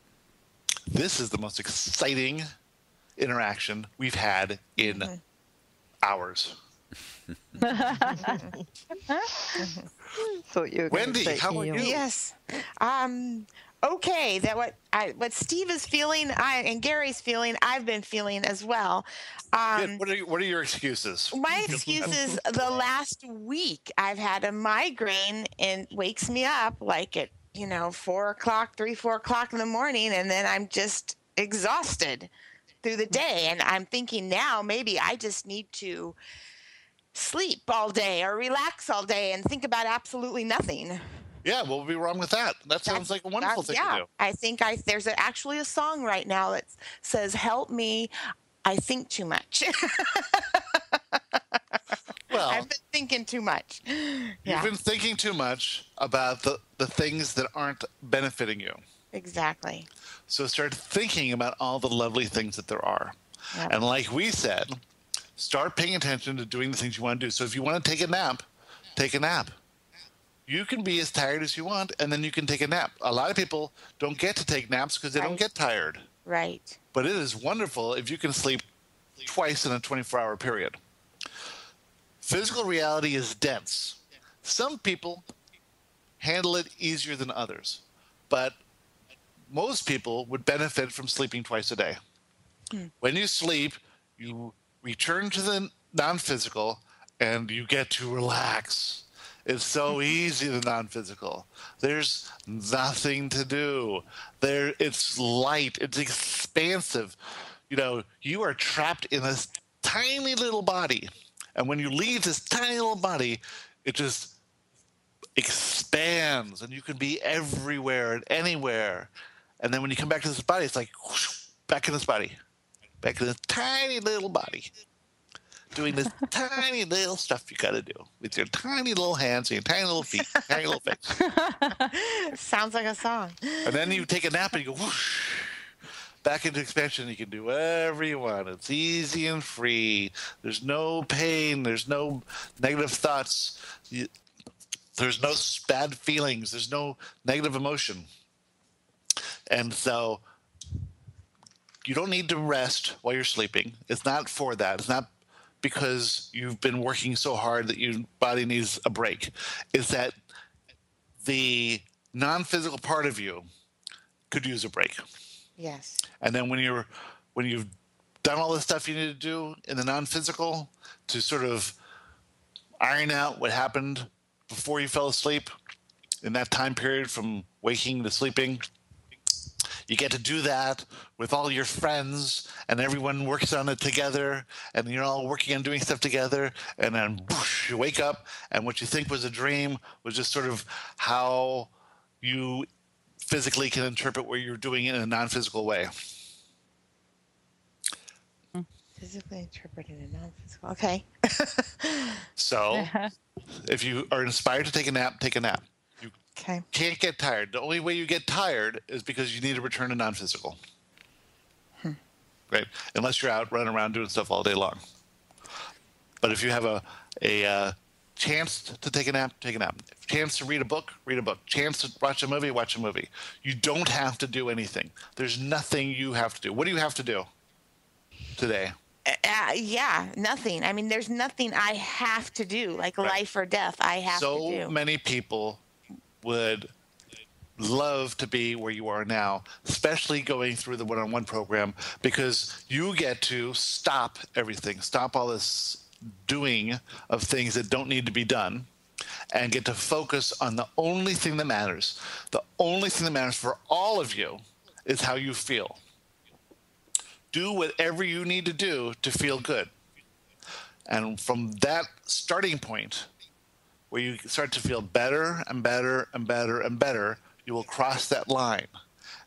This is the most exciting interaction we've had in hours. Thought you were Wendy, how are you? Yes. Okay. That what Steve is feeling, and Gary's feeling, I've been feeling as well. Good. What are your excuses? My excuse is the last week I've had a migraine and wakes me up like at 4 o'clock in the morning, and then I'm just exhausted through the day. And I'm thinking now maybe I just need to sleep all day or relax all day and think about absolutely nothing. Yeah, what would be wrong with that? That sounds like a wonderful thing to do. I think there's actually a song right now that says, "Help me, I think too much." Well, I've been thinking too much. You've been thinking too much about the things that aren't benefiting you. Exactly. So start thinking about all the lovely things that there are. Yep. And like we said, start paying attention to doing the things you want to do. So if you want to take a nap, take a nap. You can be as tired as you want, and then you can take a nap. A lot of people don't get to take naps because they don't get tired. Right. But it is wonderful if you can sleep twice in a 24-hour period. Physical reality is dense. Some people handle it easier than others, but most people would benefit from sleeping twice a day. When you sleep, you return to the non-physical, and you get to relax. is so easy, the non-physical. There's nothing to do. It's light, it's expansive. You are trapped in this tiny little body. And when you leave this tiny little body, it just expands and you can be everywhere and anywhere. And then when you come back to this body, it's like whoosh, back in this body, back in this tiny little body, doing this tiny little stuff you got to do with your tiny little hands and your tiny little feet, tiny little face. Sounds like a song. And then you take a nap and you go whoosh, back into expansion. You can do whatever you want. It's easy and free. There's no pain. There's no negative thoughts. There's no bad feelings. There's no negative emotion. And so you don't need to rest while you're sleeping. It's not for that. It's not because you've been working so hard that your body needs a break. It's that the non-physical part of you could use a break. Yes. And then when you've done all the stuff you need to do in the non-physical to sort of iron out what happened before you fell asleep in that time period from waking to sleeping, you get to do that with all your friends, and everyone works on it together, and you're all working on doing stuff together, and then whoosh, you wake up, and what you think was a dream was just sort of how you physically can interpret what you're doing in a non-physical way. Physically interpreted in non-physical. Okay. So if you are inspired to take a nap, take a nap. You Okay. can't get tired. The only way you get tired is because you need to return to non-physical. Right? Unless you're out running around doing stuff all day long. But if you have a chance to take a nap, take a nap. Chance to read a book, read a book. Chance to watch a movie, watch a movie. You don't have to do anything. There's nothing you have to do. What do you have to do today? Yeah, nothing. I mean, there's nothing I have to do, like life or death. I have to do. So many people would love to be where you are now, especially going through the one-on-one program, because you get to stop everything, stop all this doing of things that don't need to be done, and get to focus on the only thing that matters. The only thing that matters for all of you is how you feel. Do whatever you need to do to feel good. And from that starting point, where you start to feel better and better and better and better, you will cross that line.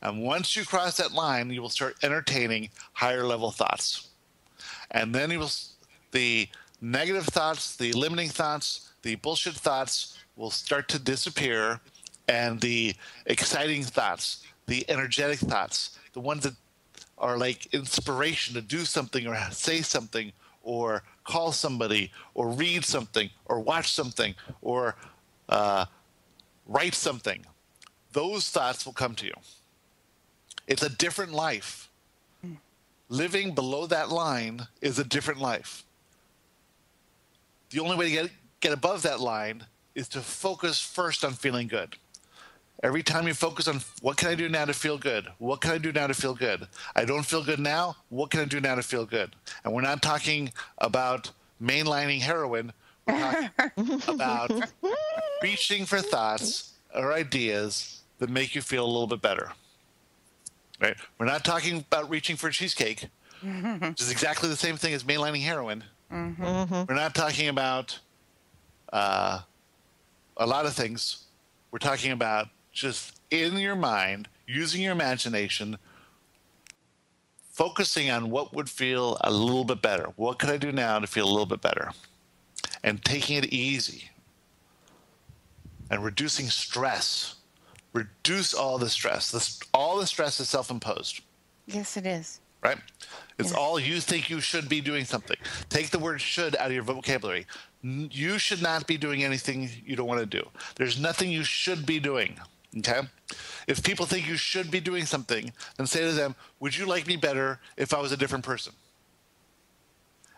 And once you cross that line, you will start entertaining higher level thoughts. And then the negative thoughts, the limiting thoughts, the bullshit thoughts will start to disappear, and the exciting thoughts, the energetic thoughts, the ones that are like inspiration to do something or say something or call somebody or read something or watch something or write something, those thoughts will come to you. It's a different life. Living below that line is a different life. The only way to get above that line is to focus first on feeling good. Every time you focus on what can I do now to feel good? What can I do now to feel good? I don't feel good now. What can I do now to feel good? And we're not talking about mainlining heroin. We're talking about reaching for thoughts or ideas that make you feel a little bit better. Right? We're not talking about reaching for cheesecake, which is exactly the same thing as mainlining heroin. We're not talking about a lot of things. We're talking about just in your mind, using your imagination, focusing on what would feel a little bit better. What could I do now to feel a little bit better? And taking it easy. And reducing stress. Reduce all the stress. All the stress is self-imposed. Yes, it is. Right? It's Yes. all you think you should be doing something. Take the word should out of your vocabulary. You should not be doing anything you don't want to do. There's nothing you should be doing. Okay? If people think you should be doing something, then say to them, would you like me better if I was a different person?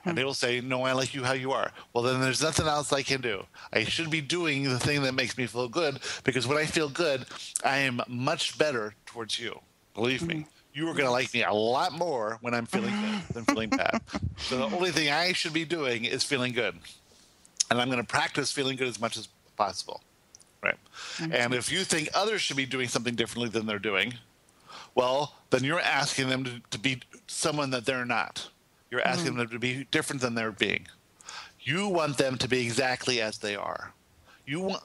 And they will say, no, I like you how you are. Well, then there's nothing else I can do. I should be doing the thing that makes me feel good, because when I feel good, I am much better towards you. Believe me. You are going to like me a lot more when I'm feeling good than feeling bad. So the only thing I should be doing is feeling good. And I'm going to practice feeling good as much as possible, right? And if you think others should be doing something differently than they're doing, well, then you're asking them to be someone that they're not. You're asking them to be different than they're being. You want them to be exactly as they are. You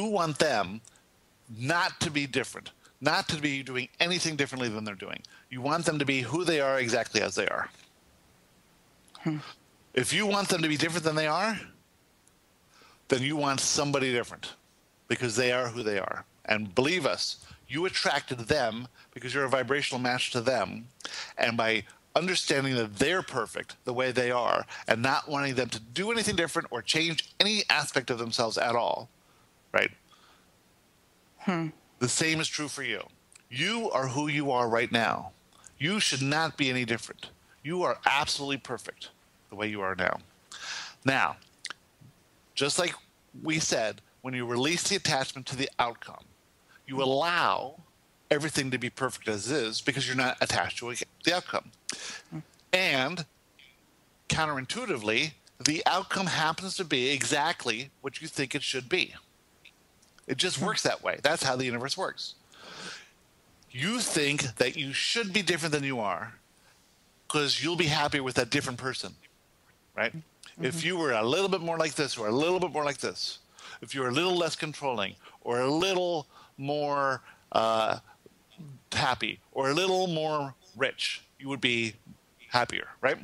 want them not to be different, not to be doing anything differently than they're doing. You want them to be who they are exactly as they are. If you want them to be different than they are, then you want somebody different because they are who they are. And believe us, you attracted them because you're a vibrational match to them. And by understanding that they're perfect the way they are and not wanting them to do anything different or change any aspect of themselves at all, right? The same is true for you. You are who you are right now. You should not be any different. You are absolutely perfect the way you are now. Now, just like we said, when you release the attachment to the outcome, you allow everything to be perfect as is because you're not attached to the outcome. And counterintuitively, the outcome happens to be exactly what you think it should be. It just works that way. That's how the universe works. You think that you should be different than you are because you'll be happier with that different person, right? If you were a little bit more like this or a little bit more like this, if you were a little less controlling or a little more happy or a little more rich, you would be happier, right?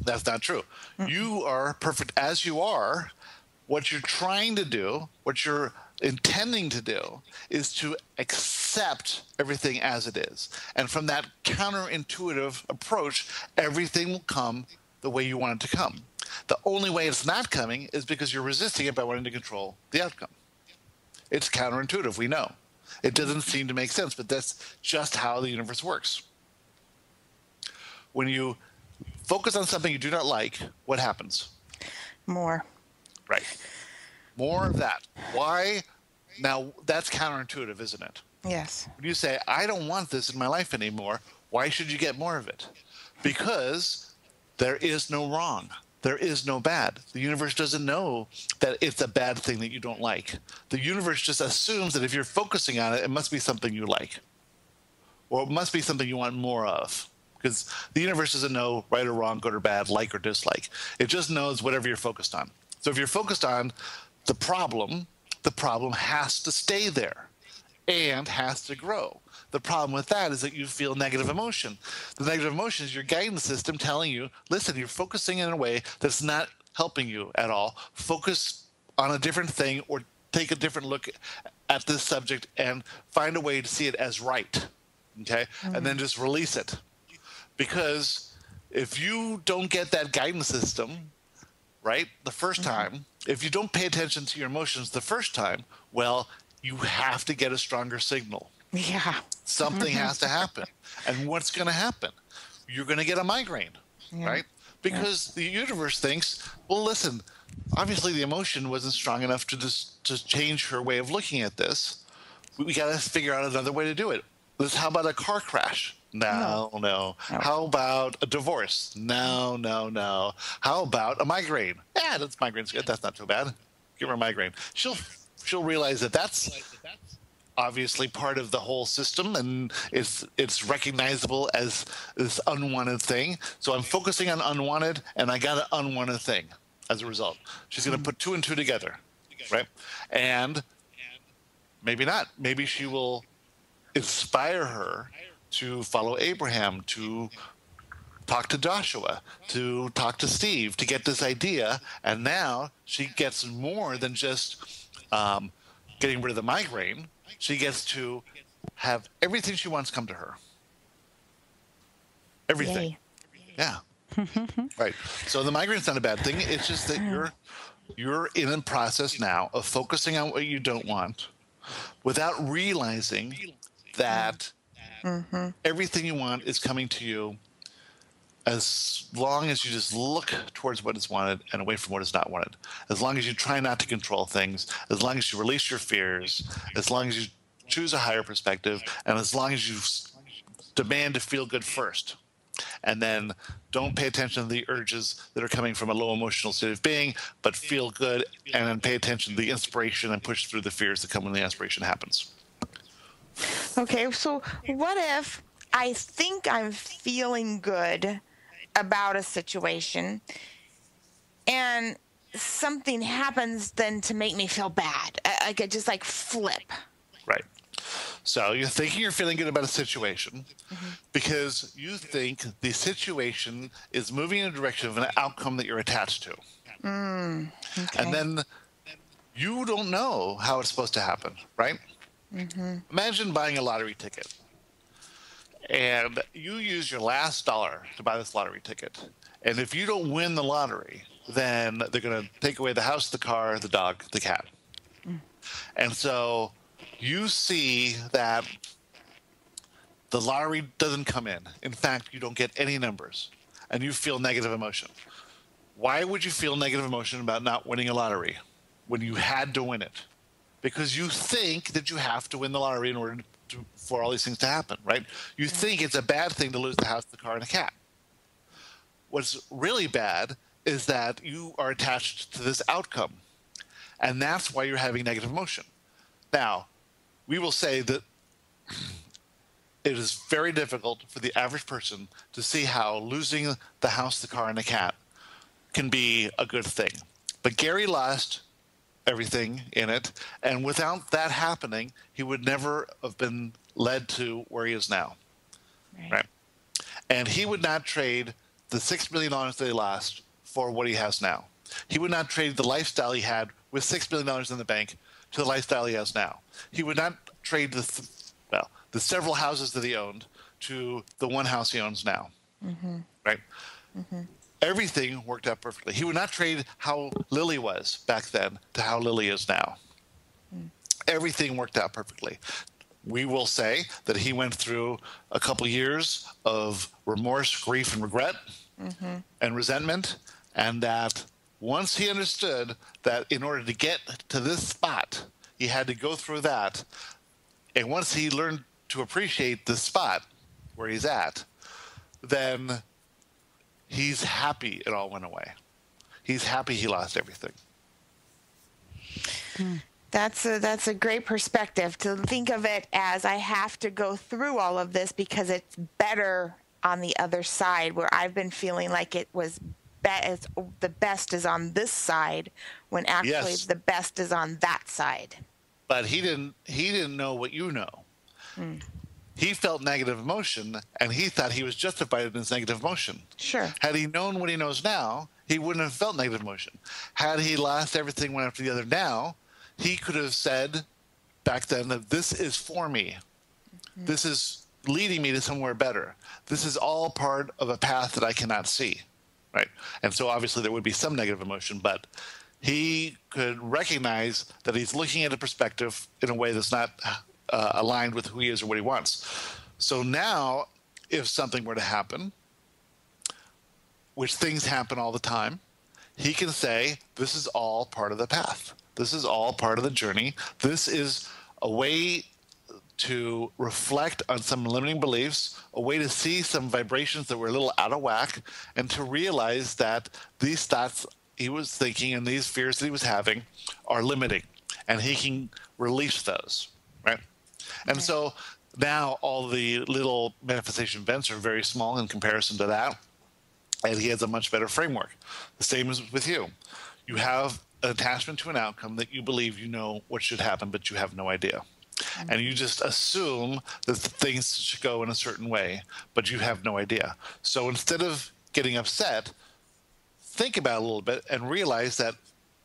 That's not true. You are perfect as you are. What you're trying to do, what you're intending to do, is to accept everything as it is. And from that counterintuitive approach, everything will come the way you want it to come. The only way it's not coming is because you're resisting it by wanting to control the outcome. It's counterintuitive, we know. It doesn't seem to make sense, but that's just how the universe works. When you focus on something you do not like, what happens? More. Right. More of that. Why? Now, that's counterintuitive, isn't it? Yes. When you say, I don't want this in my life anymore, why should you get more of it? Because there is no wrong. There is no bad. The universe doesn't know that it's a bad thing that you don't like. The universe just assumes that if you're focusing on it, it must be something you like. Or it must be something you want more of. Because the universe doesn't know right or wrong, good or bad, like or dislike. It just knows whatever you're focused on. So if you're focused on the problem has to stay there and has to grow. The problem with that is that you feel negative emotion. The negative emotion is your guidance system telling you, listen, you're focusing in a way that's not helping you at all. Focus on a different thing or take a different look at this subject and find a way to see it as right, okay? And then just release it. Because if you don't get that guidance system right the first time, if you don't pay attention to your emotions the first time, well, you have to get a stronger signal. Yeah. Something has to happen. And what's going to happen? You're going to get a migraine, right? Because the universe thinks, well, listen, obviously the emotion wasn't strong enough to change her way of looking at this. We got to figure out another way to do it. How about a car crash? No. How about a divorce? No. How about a migraine? Yeah, that's migraine's good. That's not too bad. Give her a migraine. She'll realize that that's obviously part of the whole system, and it's recognizable as this unwanted thing. So I'm focusing on unwanted, and I got an unwanted thing as a result. She's going to put 2 and 2 together, right? And maybe not. Maybe she will inspire her to follow Abraham, to talk to Joshua, to talk to Steve, to get this idea. And now she gets more than just getting rid of the migraine. She gets to have everything she wants come to her. Everything. Yay. Yeah. Right. So the migraine's not a bad thing. It's just that you're in a process now of focusing on what you don't want without realizing that everything you want is coming to you as long as you just look towards what is wanted and away from what is not wanted. As long as you try not to control things, as long as you release your fears, as long as you choose a higher perspective, and as long as you demand to feel good first, and then Don't pay attention to the urges that are coming from a low emotional state of being, but feel good and then pay attention to the inspiration and push through the fears that come when the inspiration happens. Okay, so what if I think I'm feeling good about a situation and something happens then to make me feel bad? I could just like flip. Right. So you're thinking you're feeling good about a situation because you think the situation is moving in a direction of an outcome that you're attached to. Okay. And then you don't know how it's supposed to happen, right? Imagine buying a lottery ticket. And you use your last dollar to buy this lottery ticket. And if you don't win the lottery, then they're going to take away the house, the car, the dog, the cat. And so you see that the lottery doesn't come in. In fact, you don't get any numbers. And you feel negative emotion. Why would you feel negative emotion about not winning a lottery when you had to win it? Because you think that you have to win the lottery in order for all these things to happen, right? You think it's a bad thing to lose the house, the car, and a cat. What's really bad is that you are attached to this outcome. And that's why you're having negative emotion. Now, we will say that it is very difficult for the average person to see how losing the house, the car, and the cat can be a good thing. But Gary lost everything in it, and without that happening, he would never have been led to where he is now. Right? And he would not trade the $6 million that he lost for what he has now. He would not trade the lifestyle he had with $6 million in the bank to the lifestyle he has now. He would not trade the several houses that he owned to the one house he owns now. Right? Everything worked out perfectly. He would not trade how Lily was back then to how Lily is now. Everything worked out perfectly. We will say that he went through a couple years of remorse, grief, and regret and resentment, and that once he understood that in order to get to this spot, he had to go through that, and once he learned to appreciate the spot where he's at, then he's happy it all went away. He's happy he lost everything. That's a great perspective to think of it as I have to go through all of this because it's better on the other side, where I've been feeling like it was the best is on this side when actually the best is on that side. But he didn't know what you know. He felt negative emotion, and he thought he was justified in his negative emotion. Sure. Had he known what he knows now, he wouldn't have felt negative emotion. Had he lost everything one after the other now, he could have said back then that this is for me. This is leading me to somewhere better. This is all part of a path that I cannot see, right? And so obviously there would be some negative emotion, but he could recognize that he's looking at a perspective in a way that's not aligned with who he is or what he wants. So now, if something were to happen, which things happen all the time, he can say, this is all part of the path. This is all part of the journey. This is a way to reflect on some limiting beliefs, a way to see some vibrations that were a little out of whack, and to realize that these thoughts he was thinking and these fears that he was having are limiting, and he can release those, right? And so now all the little manifestation events are very small in comparison to that, and he has a much better framework. The same is with you. You have an attachment to an outcome that you believe you know what should happen, but you have no idea. And you just assume that things should go in a certain way, but you have no idea. So instead of getting upset, think about it a little bit and realize that,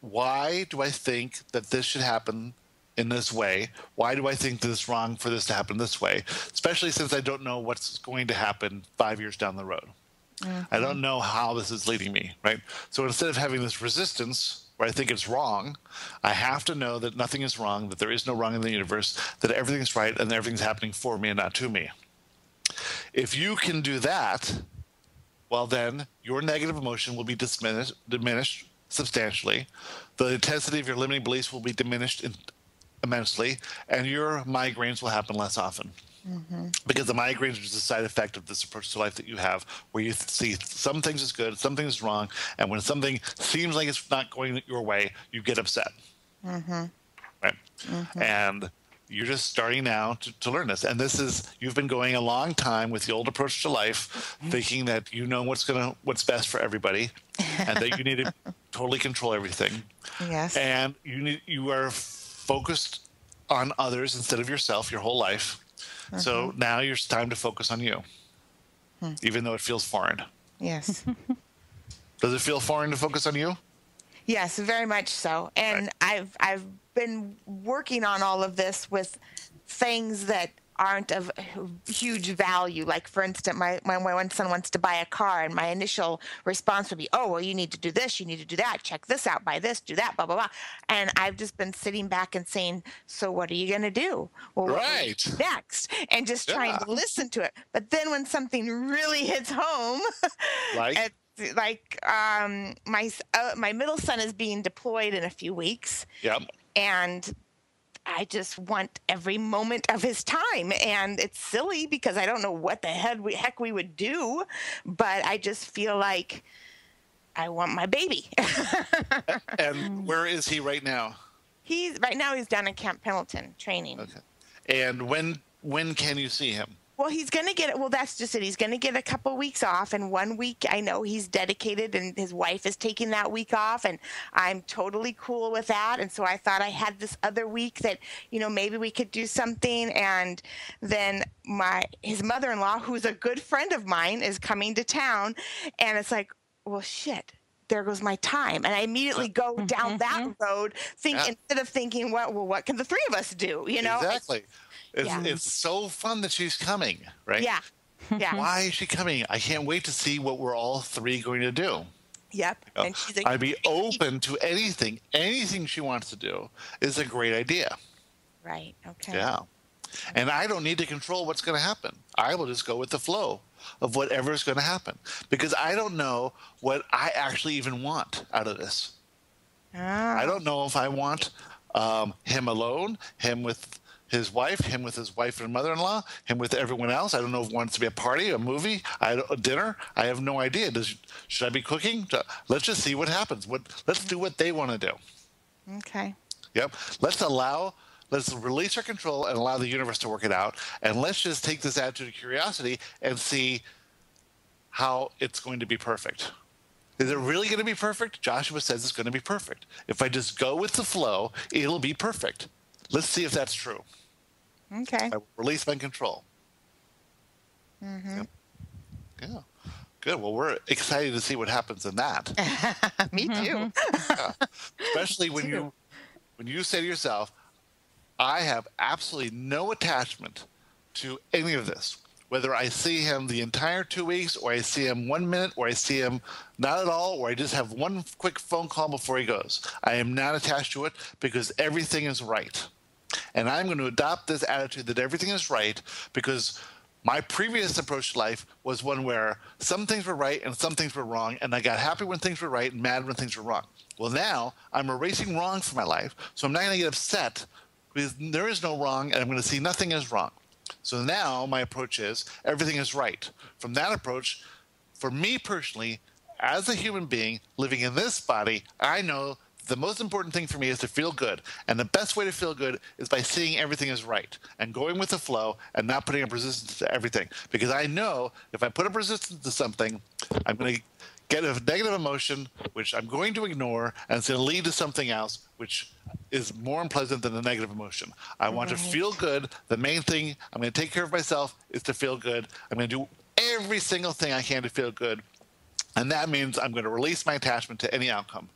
why do I think that this should happen in this way? Why do I think that it's wrong for this to happen this way? Especially since I don't know what's going to happen 5 years down the road. I don't know how this is leading me, right? So instead of having this resistance where I think it's wrong, I have to know that nothing is wrong, that there is no wrong in the universe, that everything's right and that everything's happening for me and not to me. If you can do that, well then your negative emotion will be diminished substantially. The intensity of your limiting beliefs will be diminished immensely, and your migraines will happen less often. Because the migraines are just a side effect of this approach to life that you have, where you see some things as good, some things wrong, and when something seems like it's not going your way, you get upset. Right? And you're just starting now to learn this. And you've been going a long time with the old approach to life, thinking that you know what's best for everybody, and that you need to totally control everything. Yes. And you are focused on others instead of yourself your whole life. So now it's time to focus on you, even though it feels foreign. Yes. Does it feel foreign to focus on you? Yes, very much so. And I've been working on all of this with things that aren't of huge value. Like, for instance, my one son wants to buy a car, and my initial response would be, oh, well, you need to do this, you need to do that, check this out, buy this, do that, blah, blah, blah. And I've just been sitting back and saying, so what are you going to do? Well, what are you gonna do next? And just trying to listen to it. But then when something really hits home, my middle son is being deployed in a few weeks. Yep. And I just want every moment of his time. And it's silly because I don't know what the heck we would do, but I just feel like I want my baby. And where is he right now? He's down in Camp Pendleton training. Okay. And when can you see him? Well, that's just it. He's going to get a couple weeks off, and 1 week I know he's dedicated, and his wife is taking that week off, and I'm totally cool with that. And so I thought I had this other week that, maybe we could do something. And then his mother-in-law, who's a good friend of mine, is coming to town, and it's like, well, shit. There goes my time. And I immediately go down that road, instead of thinking, well, what can the three of us do? Exactly. It's so fun that she's coming, right? Yeah. Yeah. Why is she coming? I can't wait to see what we're all three going to do. Yep. And she's like, I'd be open to anything. Anything she wants to do is a great idea. Right. Okay. Yeah. And I don't need to control what's going to happen. I will just go with the flow of whatever is going to happen, because I don't know what I actually even want out of this. I don't know if I want him alone, him with his wife, him with his wife and mother-in-law, him with everyone else. I don't know if he wants to be a party, a movie, a dinner. I have no idea. Should I be cooking? Let's just see what happens. Let's do what they want to do. Okay. Yep. Let's release our control and allow the universe to work it out. And let's just take this attitude of curiosity and see how it's going to be perfect. Is it really going to be perfect? Joshua says it's going to be perfect. If I just go with the flow, it'll be perfect. Let's see if that's true. Okay. I release my control. Yep. Yeah. Good. Well, we're excited to see what happens in that. Me too. Yeah. Especially when you say to yourself, I have absolutely no attachment to any of this. Whether I see him the entire 2 weeks, or I see him 1 minute, or I see him not at all, or I just have one quick phone call before he goes. I am not attached to it because everything is right. And I'm going to adopt this attitude that everything is right, because my previous approach to life was one where some things were right and some things were wrong, and I got happy when things were right and mad when things were wrong. Well, now I'm erasing wrong from my life, so I'm not going to get upset because there is no wrong, and I'm going to see nothing as wrong. So now my approach is everything is right. From that approach, for me personally, as a human being living in this body, I know the most important thing for me is to feel good. And the best way to feel good is by seeing everything is right and going with the flow and not putting up resistance to everything. Because I know if I put up resistance to something, I'm going to get a negative emotion, which I'm going to ignore, and it's going to lead to something else, which is more unpleasant than the negative emotion. I want to feel good. The main thing, I'm going to take care of myself, is to feel good. I'm going to do every single thing I can to feel good. And that means I'm going to release my attachment to any outcome.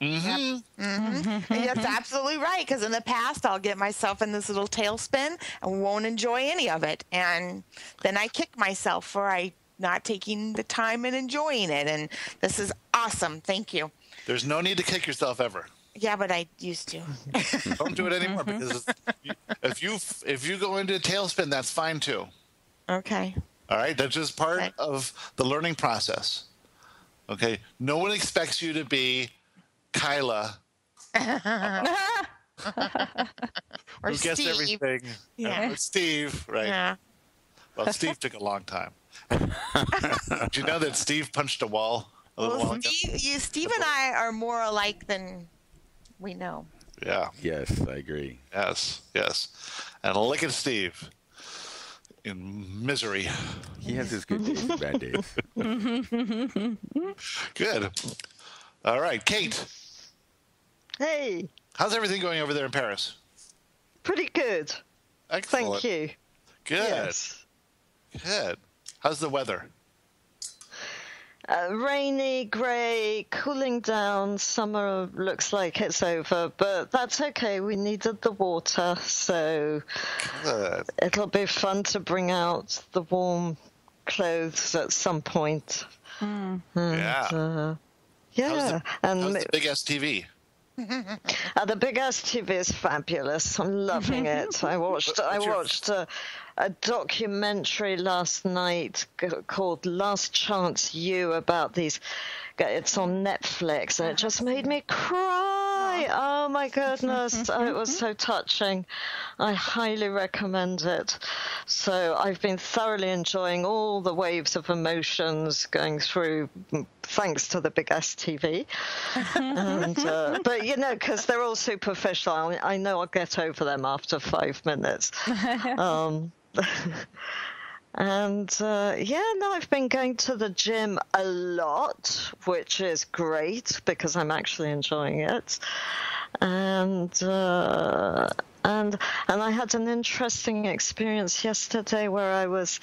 Yep. That's absolutely right, because in the past I'll get myself in this little tailspin and won't enjoy any of it, and then I kick myself for not taking the time and enjoying it. And this is awesome. Thank you. There's no need to kick yourself ever. Yeah, but I used to. Don't do it anymore, because if you go into a tailspin, that's fine too. Okay. All right, that's just part of the learning process. Okay, no one expects you to be Kyla. Or Who gets Steve. everything? Yeah. Steve, right? Yeah. Well, Steve took a long time. Did you know that Steve punched a wall a little while Well, ago? Steve and I are more alike than we know. Yeah. Yes, I agree. Yes. And look at Steve in misery. He has his good days and bad days. Good. All right, Kate. Hey, How's everything going over there in Paris? pretty good. Excellent. Thank you. Good. Yes. Good. How's the weather? Rainy, grey, cooling down. Summer looks like it's over, but that's okay. We needed the water, so Good. it'll be fun to bring out the warm clothes at some point. Yeah. Yeah, and How's the big STV? the big ass TV is fabulous. I'm loving it. I watched a documentary last night called Last Chance You about these. It's on Netflix, and it just made me cry. Oh my goodness, it was so touching. I highly recommend it. So I've been thoroughly enjoying all the waves of emotions going through, thanks to the big ass TV. And, but you know, because they're all superficial, I know I'll get over them after 5 minutes. And I've been going to the gym a lot, which is great because I'm actually enjoying it. And I had an interesting experience yesterday where I was.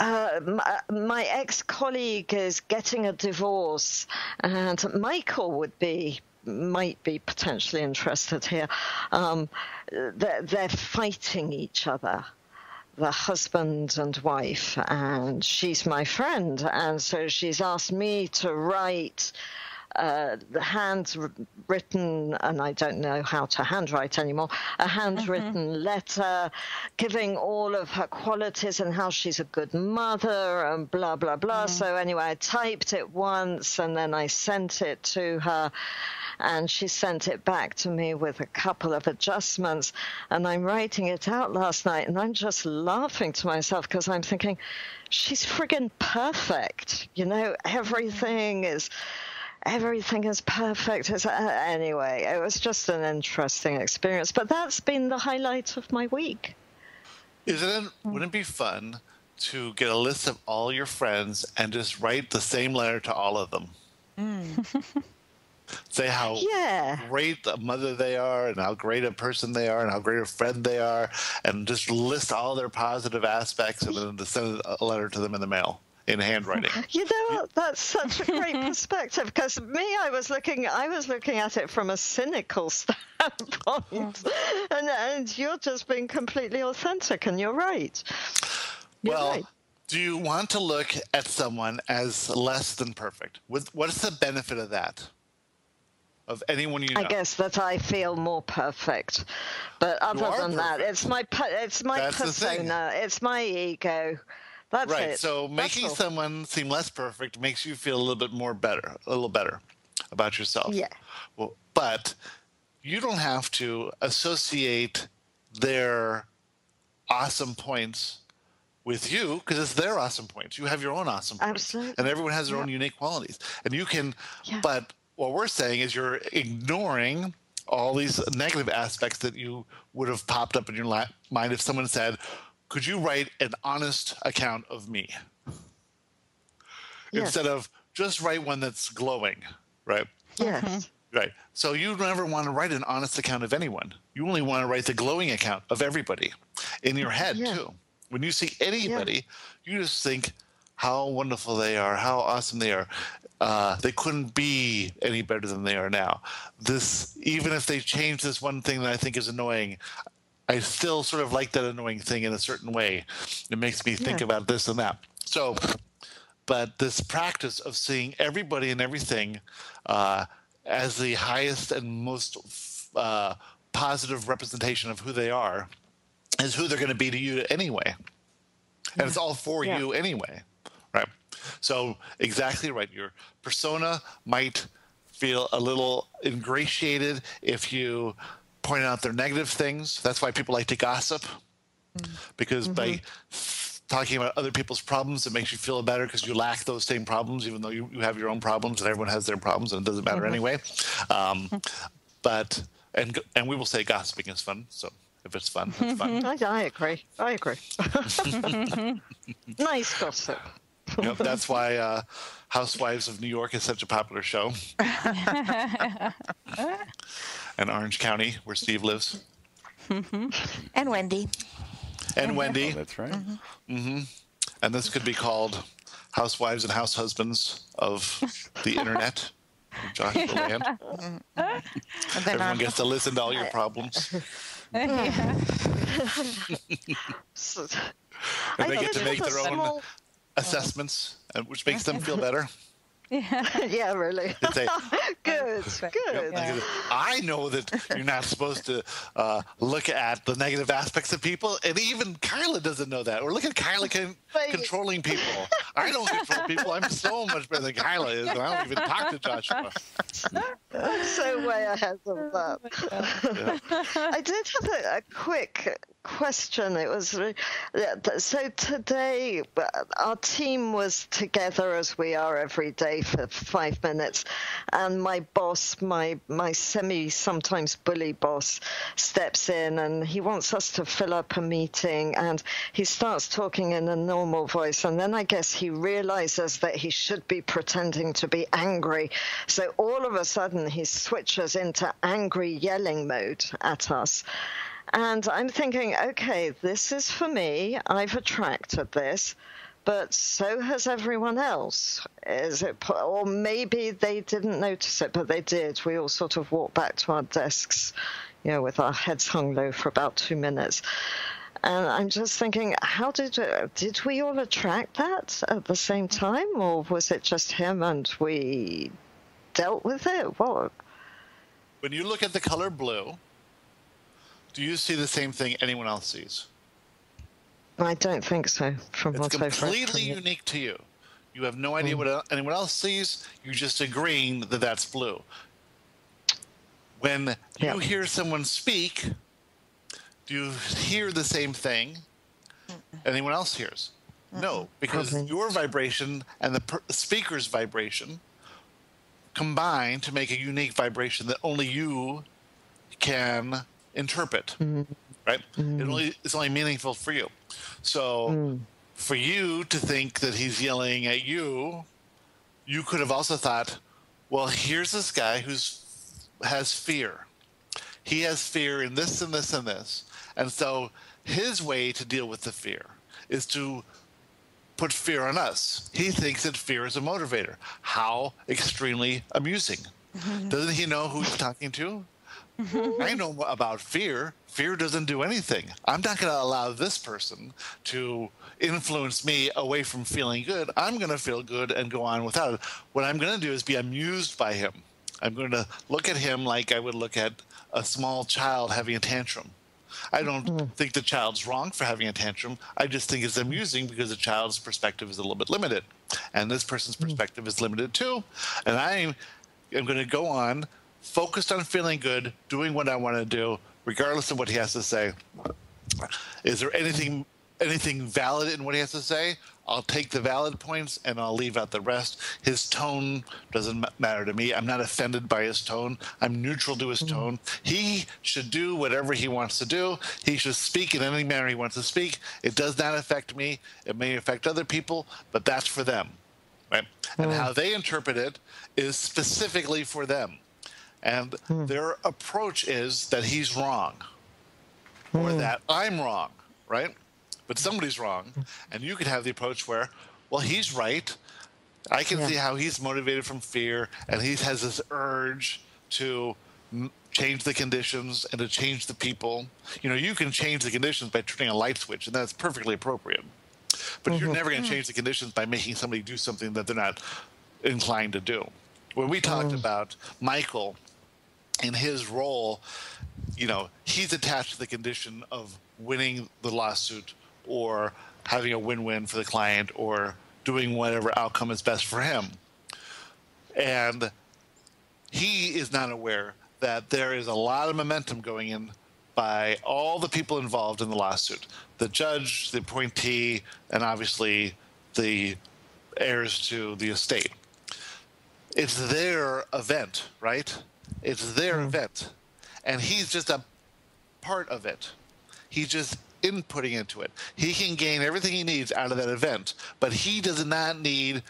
My ex-colleague is getting a divorce, and Michael might be potentially interested here. They're fighting each other, the husband and wife, and she's my friend, and so she's asked me to write the handwritten, and I don't know how to handwrite anymore, a handwritten letter giving all of her qualities and how she's a good mother and blah, blah, blah. So anyway, I typed it once and then I sent it to her, and she sent it back to me with a couple of adjustments, and I'm writing it out last night, and I'm just laughing to myself because I'm thinking, she's friggin' perfect. You know, everything is perfect. Anyway, it was just an interesting experience, but that's been the highlight of my week. Wouldn't it be fun to get a list of all your friends and just write the same letter to all of them? Say how great a mother they are and how great a person they are and how great a friend they are, and just list all their positive aspects and then to send a letter to them in the mail in handwriting. You know what? That's such a great perspective, because I was looking at it from a cynical standpoint, and you're just being completely authentic, and you're right. Well, do you want to look at someone as less than perfect? What's the benefit of that? Of anyone you know? I guess that I feel more perfect, but other than that, it's my persona, it's my ego. That's right. it. So making someone seem less perfect makes you feel a little better about yourself. Yeah. Well, but you don't have to associate their awesome points with you, because it's their awesome points. You have your own awesome points. Absolutely. And everyone has their own unique qualities. And you can, but what we're saying is you're ignoring all these negative aspects that you would have popped up in your mind if someone said, could you write an honest account of me? Yes. Instead of just write one that's glowing, right? Yes. Right. So you never want to write an honest account of anyone. You only want to write the glowing account of everybody in your head, too. When you see anybody, you just think how wonderful they are, how awesome they are. They couldn't be any better than they are now. Even if they change this one thing that I think is annoying, I still sort of like that annoying thing in a certain way. It makes me think about this and that. So, but this practice of seeing everybody and everything as the highest and most positive representation of who they are is who they're going to be to you anyway. And it's all for you anyway, right? So exactly right. Your persona might feel a little ingratiated if you point out their negative things. That's why people like to gossip, because by talking about other people's problems, it makes you feel better because you lack those same problems, even though you have your own problems, and everyone has their problems, and it doesn't matter anyway. But we will say gossiping is fun. So if it's fun, it's fun. I agree. Nice gossip. That's why Housewives of New York is such a popular show. And Orange County, where Steve lives. And Wendy. And Wendy. Oh, that's right. And this could be called Housewives and House Husbands of the Internet. Joshua Land. Everyone gets to listen to all your problems. And they get to make their own assessments, which makes them feel better. Yeah, really. Good. I know that you're not supposed to look at the negative aspects of people, and even Kyla doesn't know that. Or look at Kyla controlling people. I don't control people. I'm so much better than Kyla is, and I don't even talk to Joshua. I'm so way ahead of that. I did have a quick question. It was so today our team was together as we are every day for 5 minutes, and my boss, my sometimes bully boss, steps in and he wants us to fill up a meeting, and he starts talking in a normal voice, and then I guess he realizes that he should be pretending to be angry, so all of a sudden he switches into angry yelling mode at us. And I'm thinking, okay, this is for me. I've attracted this, but so has everyone else. Is it, or maybe they didn't notice it, but they did. We all sort of walked back to our desks, with our heads hung low for about 2 minutes. And I'm just thinking, how did we all attract that at the same time, or was it just him and we dealt with it? What? When you look at the color blue, do you see the same thing anyone else sees? I don't think so. It's completely unique to you. You have no idea what anyone else sees. You're just agreeing that that's blue. When you hear someone speak, do you hear the same thing anyone else hears? No, because your vibration and the speaker's vibration combine to make a unique vibration that only you can interpret, right? It's only meaningful for you. So for you to think that he's yelling at you, you could have also thought, well, here's this guy has fear. He has fear in this and this and this. And so his way to deal with the fear is to put fear on us. He thinks that fear is a motivator. How extremely amusing. Doesn't he know who he's talking to? I know about fear. Fear doesn't do anything. I'm not going to allow this person to influence me away from feeling good. I'm going to feel good and go on without it. What I'm going to do is be amused by him. I'm going to look at him like I would look at a small child having a tantrum. I don't think the child's wrong for having a tantrum. I just think it's amusing because the child's perspective is a little bit limited. And this person's perspective is limited too. And I am going to go on focused on feeling good, doing what I want to do, regardless of what he has to say. Is there anything valid in what he has to say? I'll take the valid points and I'll leave out the rest. His tone doesn't matter to me. I'm not offended by his tone. I'm neutral to his tone. He should do whatever he wants to do. He should speak in any manner he wants to speak. It does not affect me. It may affect other people, but that's for them, right? And how they interpret it is specifically for them. And their approach is that he's wrong or that I'm wrong, right? But somebody's wrong. And you could have the approach where, well, he's right. I can see how he's motivated from fear, and he has this urge to change the conditions and to change the people. You can change the conditions by turning a light switch, and that's perfectly appropriate. But you're never going to change the conditions by making somebody do something that they're not inclined to do. When we talked about Michael in his role, he's attached to the condition of winning the lawsuit or having a win-win for the client or doing whatever outcome is best for him. And he is not aware that there is a lot of momentum going in by all the people involved in the lawsuit, the judge, the appointee, and obviously the heirs to the estate. It's their event, right? It's their event. And he's just a part of it. He's just inputting into it. He can gain everything he needs out of that event, but he does not need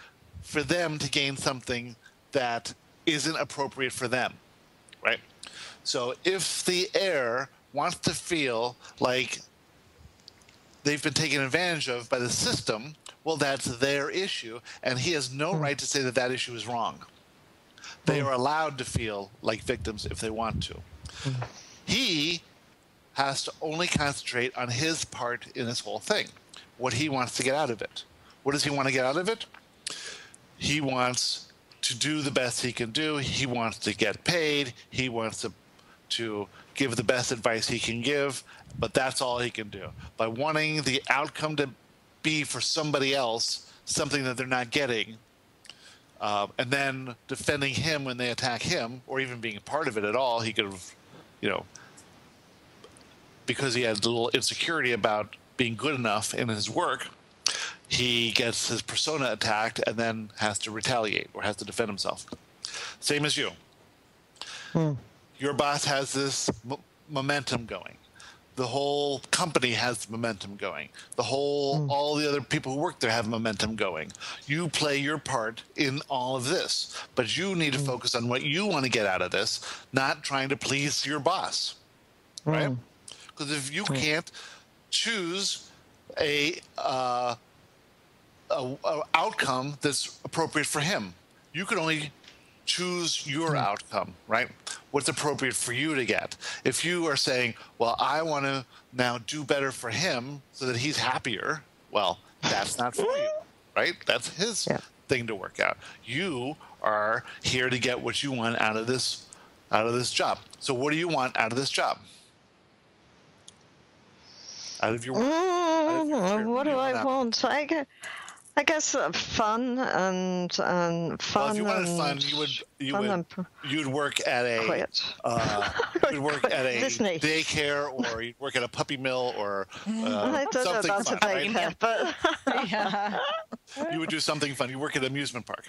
for them to gain something that isn't appropriate for them, right? So if the heir wants to feel like they've been taken advantage of by the system, well, that's their issue, and he has no right to say that that issue is wrong. They are allowed to feel like victims if they want to. He has to only concentrate on his part in this whole thing, what he wants to get out of it. What does he want to get out of it? He wants to do the best he can do. He wants to get paid. He wants to give the best advice he can give, but that's all he can do. By wanting the outcome to be for somebody else, something that they're not getting, and then defending him when they attack him, or even being a part of it at all, he could have, because he had a little insecurity about being good enough in his work, he gets his persona attacked and then has to retaliate or has to defend himself. Same as you. Your boss has this momentum going. The whole company has momentum going. All the other people who work there have momentum going. You play your part in all of this, but you need to focus on what you want to get out of this, not trying to please your boss, right? Because if you can't choose a outcome that's appropriate for him, you can only choose your outcome, right? What's appropriate for you to get. If you are saying, well, I want to now do better for him so that he's happier, well, that's not for you, right? That's his thing to work out. You are here to get what you want out of this job. So what do you want out of this job? Out of your work? What do I want? I guess fun and fun. Well, if you wanted fun, you'd work at a you'd work at a daycare, or you'd work at a puppy mill, or something fun. Daycare, right? But you would do something fun. You work at an amusement park.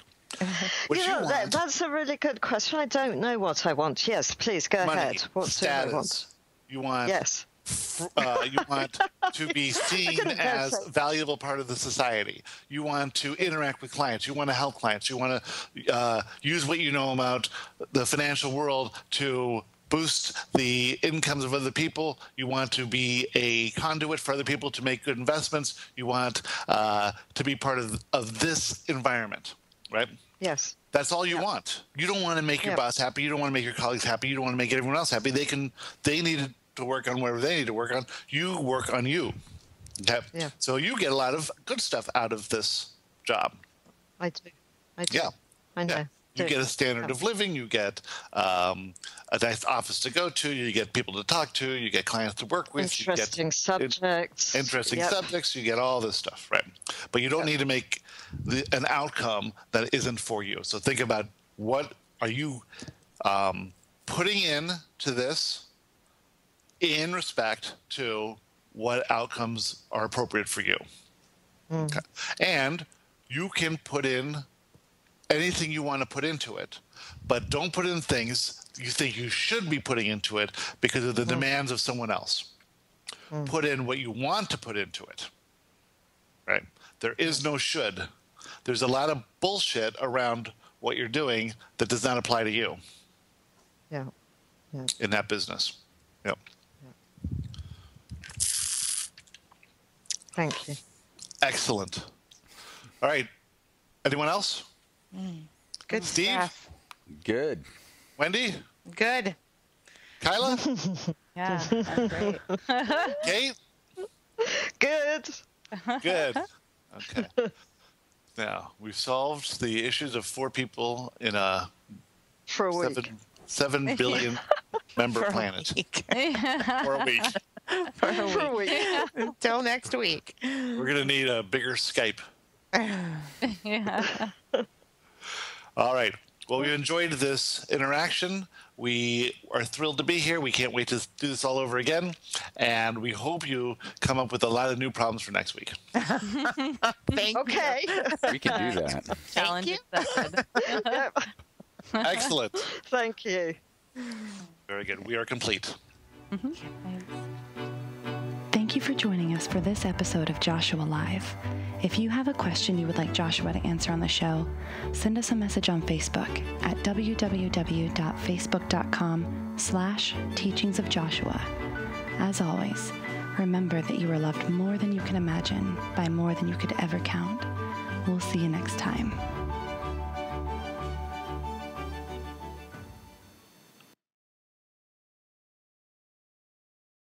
That's a really good question. I don't know what I want. Yes, please go ahead. What status. do I want? You want you want to be seen as a valuable part of the society. You want to interact with clients. You want to help clients. You want to use what you know about the financial world to boost the incomes of other people. You want to be a conduit for other people to make good investments. You want to be part of this environment, right? Yes. That's all you want. You don't want to make your boss happy. You don't want to make your colleagues happy. You don't want to make everyone else happy. They need to work on whatever they need to work on. You work on you. Okay? Yeah. So you get a lot of good stuff out of this job. I do. Yeah. I know. Yeah. You get a standard of living. You get a nice office to go to. You get people to talk to. You get clients to work with. Interesting subjects. Interesting subjects. You get all this stuff, right? But you don't need to make an outcome that isn't for you. So think about, what are you putting in to this in respect to what outcomes are appropriate for you. Okay. And you can put in anything you want to put into it, but don't put in things you think you should be putting into it because of the demands of someone else. Put in what you want to put into it, right? There is no should. There's a lot of bullshit around what you're doing that does not apply to you. Yeah. In that business. Yep. Thank you. Excellent. All right. Anyone else? Good Steve? stuff. Good. Wendy? Good. Kyla? Yeah, that's great. Kate? Good. Good. Okay. Now, we've solved the issues of 4 people in a For a week. 7 billion member planet. For a week. For a week. Until next week. We're going to need a bigger Skype. Yeah. All right. Well, we enjoyed this interaction. We are thrilled to be here. We can't wait to do this all over again. And we hope you come up with a lot of new problems for next week. Thank Okay. We can do that. Challenge you. accepted. Yep. Excellent. Thank you. Very good. We are complete. Thank you for joining us for this episode of Joshua Live. If you have a question you would like Joshua to answer on the show, send us a message on Facebook at www.facebook.com/teachingsofjoshua. As always, remember that you are loved more than you can imagine by more than you could ever count. We'll see you next time.